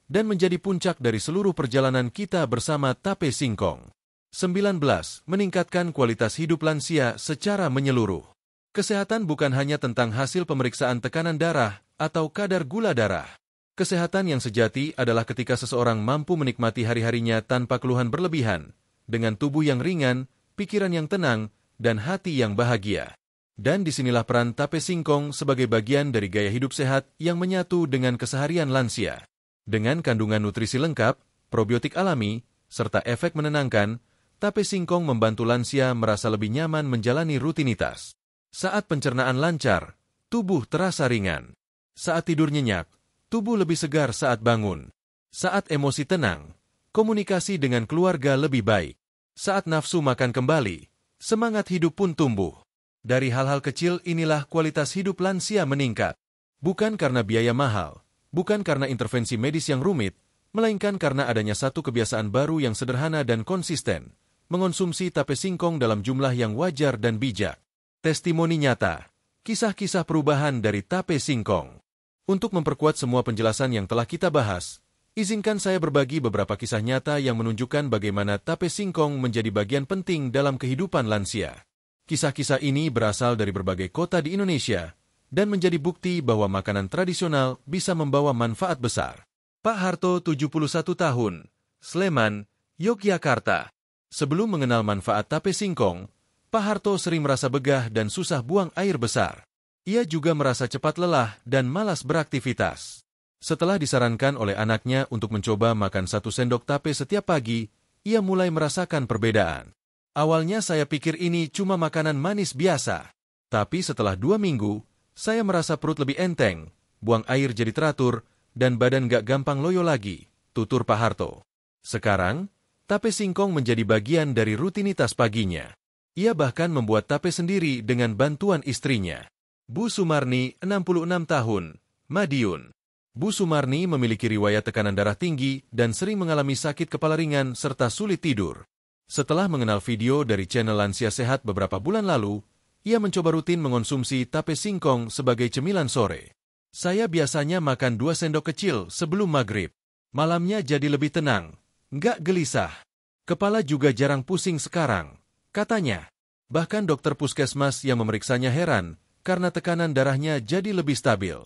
dan menjadi puncak dari seluruh perjalanan kita bersama tape singkong. 19. Meningkatkan kualitas hidup lansia secara menyeluruh. Kesehatan bukan hanya tentang hasil pemeriksaan tekanan darah atau kadar gula darah. Kesehatan yang sejati adalah ketika seseorang mampu menikmati hari-harinya tanpa keluhan berlebihan, dengan tubuh yang ringan, pikiran yang tenang, dan hati yang bahagia. Dan disinilah peran tape singkong sebagai bagian dari gaya hidup sehat yang menyatu dengan keseharian lansia. Dengan kandungan nutrisi lengkap, probiotik alami, serta efek menenangkan, tape singkong membantu lansia merasa lebih nyaman menjalani rutinitas. Saat pencernaan lancar, tubuh terasa ringan. Saat tidur nyenyak, tubuh lebih segar saat bangun. Saat emosi tenang, komunikasi dengan keluarga lebih baik. Saat nafsu makan kembali, semangat hidup pun tumbuh. Dari hal-hal kecil inilah kualitas hidup lansia meningkat. Bukan karena biaya mahal, bukan karena intervensi medis yang rumit, melainkan karena adanya satu kebiasaan baru yang sederhana dan konsisten, mengonsumsi tape singkong dalam jumlah yang wajar dan bijak. Testimoni nyata, kisah-kisah perubahan dari tape singkong. Untuk memperkuat semua penjelasan yang telah kita bahas, izinkan saya berbagi beberapa kisah nyata yang menunjukkan bagaimana tape singkong menjadi bagian penting dalam kehidupan lansia. Kisah-kisah ini berasal dari berbagai kota di Indonesia dan menjadi bukti bahwa makanan tradisional bisa membawa manfaat besar. Pak Harto, 71 tahun, Sleman, Yogyakarta. Sebelum mengenal manfaat tape singkong, Pak Harto sering merasa begah dan susah buang air besar. Ia juga merasa cepat lelah dan malas beraktivitas. Setelah disarankan oleh anaknya untuk mencoba makan 1 sendok tape setiap pagi, ia mulai merasakan perbedaan. Awalnya saya pikir ini cuma makanan manis biasa. Tapi setelah 2 minggu, saya merasa perut lebih enteng, buang air jadi teratur, dan badan gak gampang loyo lagi, tutur Pak Harto. Sekarang, tape singkong menjadi bagian dari rutinitas paginya. Ia bahkan membuat tape sendiri dengan bantuan istrinya. Bu Sumarni, 66 tahun, Madiun. Bu Sumarni memiliki riwayat tekanan darah tinggi dan sering mengalami sakit kepala ringan serta sulit tidur. Setelah mengenal video dari channel Lansia Sehat beberapa bulan lalu, ia mencoba rutin mengonsumsi tape singkong sebagai cemilan sore. Saya biasanya makan 2 sendok kecil sebelum maghrib. Malamnya jadi lebih tenang, nggak gelisah. Kepala juga jarang pusing sekarang, katanya. Bahkan dokter puskesmas yang memeriksanya heran karena tekanan darahnya jadi lebih stabil.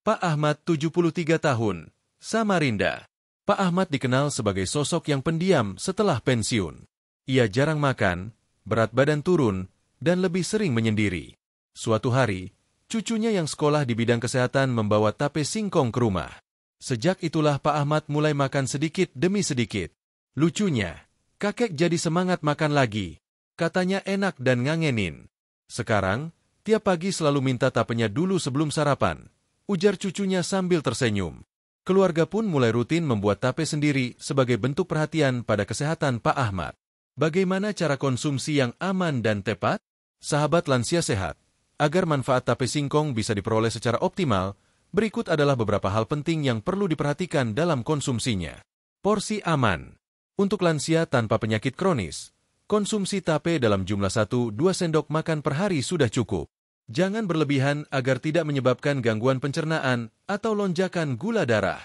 Pak Ahmad, 73 tahun, Samarinda. Pak Ahmad dikenal sebagai sosok yang pendiam setelah pensiun. Ia jarang makan, berat badan turun, dan lebih sering menyendiri. Suatu hari, cucunya yang sekolah di bidang kesehatan membawa tape singkong ke rumah. Sejak itulah Pak Ahmad mulai makan sedikit demi sedikit. Lucunya, kakek jadi semangat makan lagi. Katanya enak dan ngangenin. Sekarang, tiap pagi selalu minta tapenya dulu sebelum sarapan, ujar cucunya sambil tersenyum. Keluarga pun mulai rutin membuat tape sendiri sebagai bentuk perhatian pada kesehatan Pak Ahmad. Bagaimana cara konsumsi yang aman dan tepat? Sahabat lansia sehat, agar manfaat tape singkong bisa diperoleh secara optimal, berikut adalah beberapa hal penting yang perlu diperhatikan dalam konsumsinya. Porsi aman. Untuk lansia tanpa penyakit kronis, konsumsi tape dalam jumlah 1-2 sendok makan per hari sudah cukup. Jangan berlebihan agar tidak menyebabkan gangguan pencernaan atau lonjakan gula darah.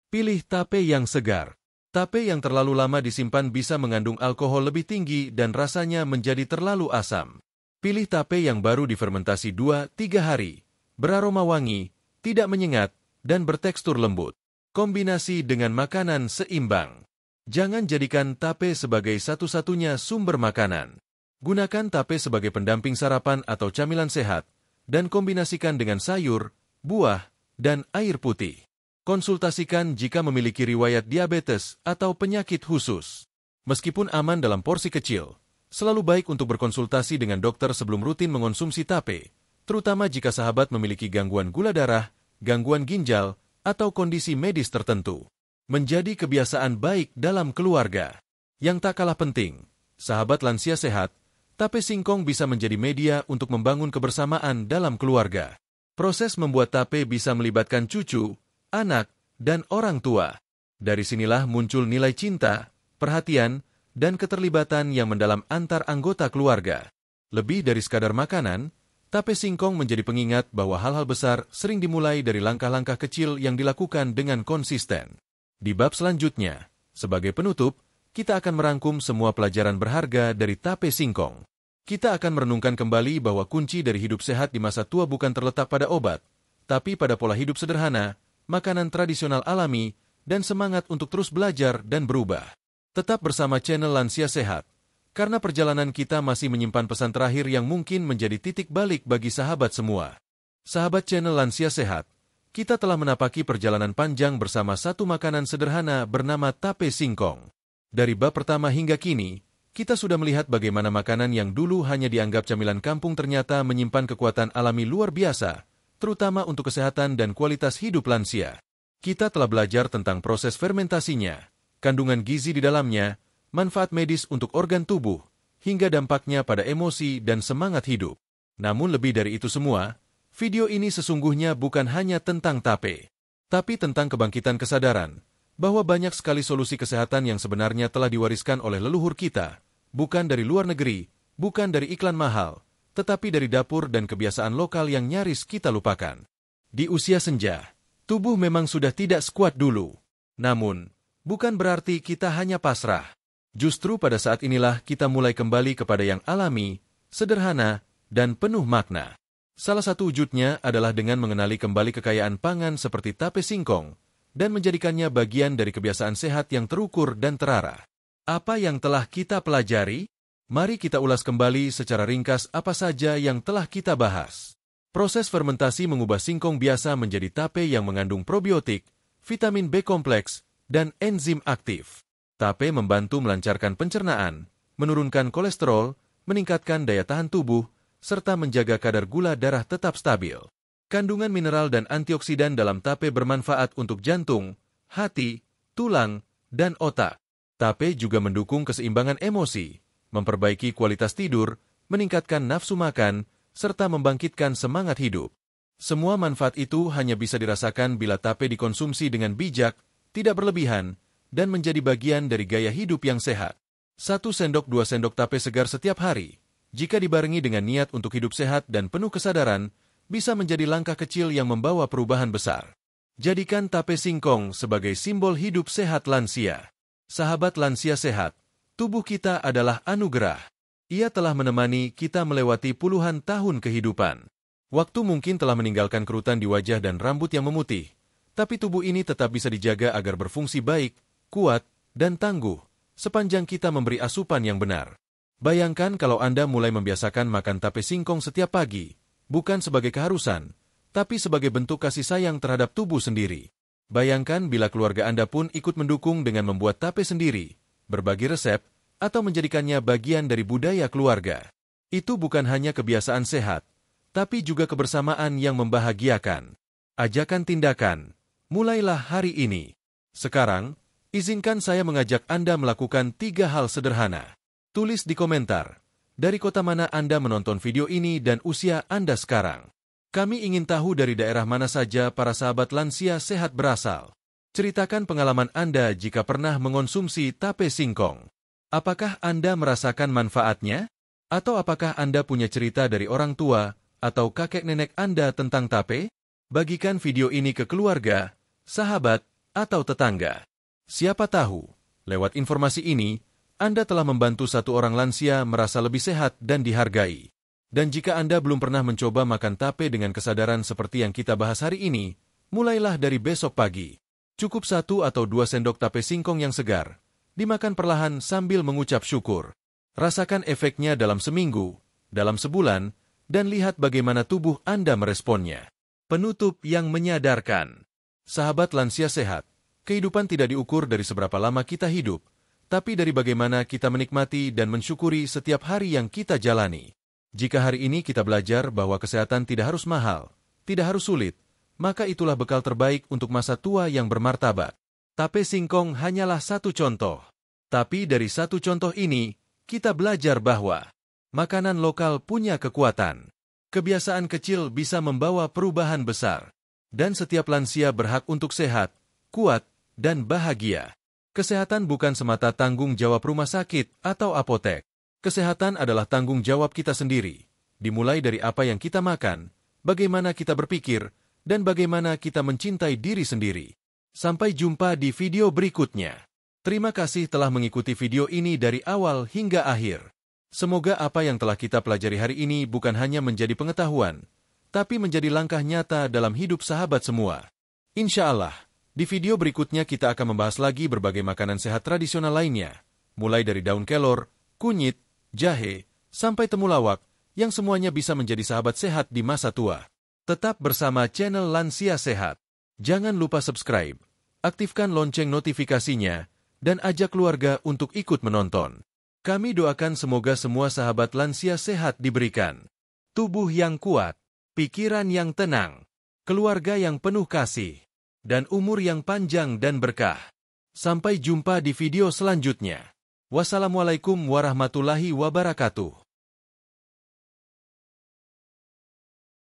Pilih tape yang segar. Tape yang terlalu lama disimpan bisa mengandung alkohol lebih tinggi dan rasanya menjadi terlalu asam. Pilih tape yang baru difermentasi 2-3 hari, beraroma wangi, tidak menyengat, dan bertekstur lembut. Kombinasi dengan makanan seimbang. Jangan jadikan tape sebagai satu-satunya sumber makanan. Gunakan tape sebagai pendamping sarapan atau camilan sehat, dan kombinasikan dengan sayur, buah, dan air putih. Konsultasikan jika memiliki riwayat diabetes atau penyakit khusus. Meskipun aman dalam porsi kecil, selalu baik untuk berkonsultasi dengan dokter sebelum rutin mengonsumsi tape, terutama jika sahabat memiliki gangguan gula darah, gangguan ginjal, atau kondisi medis tertentu. Menjadi kebiasaan baik dalam keluarga. Yang tak kalah penting, sahabat lansia sehat, tape singkong bisa menjadi media untuk membangun kebersamaan dalam keluarga. Proses membuat tape bisa melibatkan cucu, anak, dan orang tua. Dari sinilah muncul nilai cinta, perhatian, dan keterlibatan yang mendalam antar anggota keluarga. Lebih dari sekadar makanan, tape singkong menjadi pengingat bahwa hal-hal besar sering dimulai dari langkah-langkah kecil yang dilakukan dengan konsisten. Di bab selanjutnya, sebagai penutup, kita akan merangkum semua pelajaran berharga dari tape singkong. Kita akan merenungkan kembali bahwa kunci dari hidup sehat di masa tua bukan terletak pada obat, tapi pada pola hidup sederhana, makanan tradisional alami, dan semangat untuk terus belajar dan berubah. Tetap bersama channel Lansia Sehat, karena perjalanan kita masih menyimpan pesan terakhir yang mungkin menjadi titik balik bagi sahabat semua. Sahabat channel Lansia Sehat, kita telah menapaki perjalanan panjang bersama satu makanan sederhana bernama tape singkong. Dari bab pertama hingga kini, kita sudah melihat bagaimana makanan yang dulu hanya dianggap camilan kampung ternyata menyimpan kekuatan alami luar biasa, terutama untuk kesehatan dan kualitas hidup lansia. Kita telah belajar tentang proses fermentasinya, kandungan gizi di dalamnya, manfaat medis untuk organ tubuh, hingga dampaknya pada emosi dan semangat hidup. Namun lebih dari itu semua, video ini sesungguhnya bukan hanya tentang tape, tapi tentang kebangkitan kesadaran bahwa banyak sekali solusi kesehatan yang sebenarnya telah diwariskan oleh leluhur kita, bukan dari luar negeri, bukan dari iklan mahal, tetapi dari dapur dan kebiasaan lokal yang nyaris kita lupakan. Di usia senja, tubuh memang sudah tidak sekuat dulu. Namun, bukan berarti kita hanya pasrah. Justru pada saat inilah kita mulai kembali kepada yang alami, sederhana, dan penuh makna. Salah satu wujudnya adalah dengan mengenali kembali kekayaan pangan seperti tape singkong, dan menjadikannya bagian dari kebiasaan sehat yang terukur dan terarah. Apa yang telah kita pelajari? Mari kita ulas kembali secara ringkas apa saja yang telah kita bahas. Proses fermentasi mengubah singkong biasa menjadi tape yang mengandung probiotik, vitamin B kompleks, dan enzim aktif. Tape membantu melancarkan pencernaan, menurunkan kolesterol, meningkatkan daya tahan tubuh, serta menjaga kadar gula darah tetap stabil. Kandungan mineral dan antioksidan dalam tape bermanfaat untuk jantung, hati, tulang, dan otak. Tape juga mendukung keseimbangan emosi, memperbaiki kualitas tidur, meningkatkan nafsu makan, serta membangkitkan semangat hidup. Semua manfaat itu hanya bisa dirasakan bila tape dikonsumsi dengan bijak, tidak berlebihan, dan menjadi bagian dari gaya hidup yang sehat. 1 sendok 2 sendok tape segar setiap hari, jika dibarengi dengan niat untuk hidup sehat dan penuh kesadaran, bisa menjadi langkah kecil yang membawa perubahan besar. Jadikan tape singkong sebagai simbol hidup sehat lansia. Sahabat lansia sehat, tubuh kita adalah anugerah. Ia telah menemani kita melewati puluhan tahun kehidupan. Waktu mungkin telah meninggalkan kerutan di wajah dan rambut yang memutih, tapi tubuh ini tetap bisa dijaga agar berfungsi baik, kuat, dan tangguh, sepanjang kita memberi asupan yang benar. Bayangkan kalau Anda mulai membiasakan makan tape singkong setiap pagi, bukan sebagai keharusan, tapi sebagai bentuk kasih sayang terhadap tubuh sendiri. Bayangkan bila keluarga Anda pun ikut mendukung dengan membuat tape sendiri, berbagi resep, atau menjadikannya bagian dari budaya keluarga. Itu bukan hanya kebiasaan sehat, tapi juga kebersamaan yang membahagiakan. Ajakan tindakan, mulailah hari ini. Sekarang, izinkan saya mengajak Anda melakukan 3 hal sederhana. Tulis di komentar, dari kota mana Anda menonton video ini dan usia Anda sekarang. Kami ingin tahu dari daerah mana saja para sahabat lansia sehat berasal. Ceritakan pengalaman Anda jika pernah mengonsumsi tape singkong. Apakah Anda merasakan manfaatnya? Atau apakah Anda punya cerita dari orang tua atau kakek nenek Anda tentang tape? Bagikan video ini ke keluarga, sahabat, atau tetangga. Siapa tahu, lewat informasi ini, Anda telah membantu satu orang lansia merasa lebih sehat dan dihargai. Dan jika Anda belum pernah mencoba makan tape dengan kesadaran seperti yang kita bahas hari ini, mulailah dari besok pagi. Cukup 1 atau 2 sendok tape singkong yang segar, dimakan perlahan sambil mengucap syukur. Rasakan efeknya dalam seminggu, dalam sebulan, dan lihat bagaimana tubuh Anda meresponnya. Penutup yang menyadarkan. Sahabat lansia sehat, kehidupan tidak diukur dari seberapa lama kita hidup, tapi dari bagaimana kita menikmati dan mensyukuri setiap hari yang kita jalani. Jika hari ini kita belajar bahwa kesehatan tidak harus mahal, tidak harus sulit, maka itulah bekal terbaik untuk masa tua yang bermartabat. Tape singkong hanyalah satu contoh. Tapi dari satu contoh ini, kita belajar bahwa makanan lokal punya kekuatan. Kebiasaan kecil bisa membawa perubahan besar. Dan setiap lansia berhak untuk sehat, kuat, dan bahagia. Kesehatan bukan semata tanggung jawab rumah sakit atau apotek. Kesehatan adalah tanggung jawab kita sendiri. Dimulai dari apa yang kita makan, bagaimana kita berpikir, dan bagaimana kita mencintai diri sendiri. Sampai jumpa di video berikutnya. Terima kasih telah mengikuti video ini dari awal hingga akhir. Semoga apa yang telah kita pelajari hari ini bukan hanya menjadi pengetahuan, tapi menjadi langkah nyata dalam hidup sahabat semua. Insya Allah, di video berikutnya kita akan membahas lagi berbagai makanan sehat tradisional lainnya, mulai dari daun kelor, kunyit, jahe, sampai temulawak, yang semuanya bisa menjadi sahabat sehat di masa tua. Tetap bersama channel Lansia Sehat. Jangan lupa subscribe, aktifkan lonceng notifikasinya, dan ajak keluarga untuk ikut menonton. Kami doakan semoga semua sahabat lansia sehat diberikan tubuh yang kuat, pikiran yang tenang, keluarga yang penuh kasih, dan umur yang panjang dan berkah. Sampai jumpa di video selanjutnya. Wassalamualaikum warahmatullahi wabarakatuh.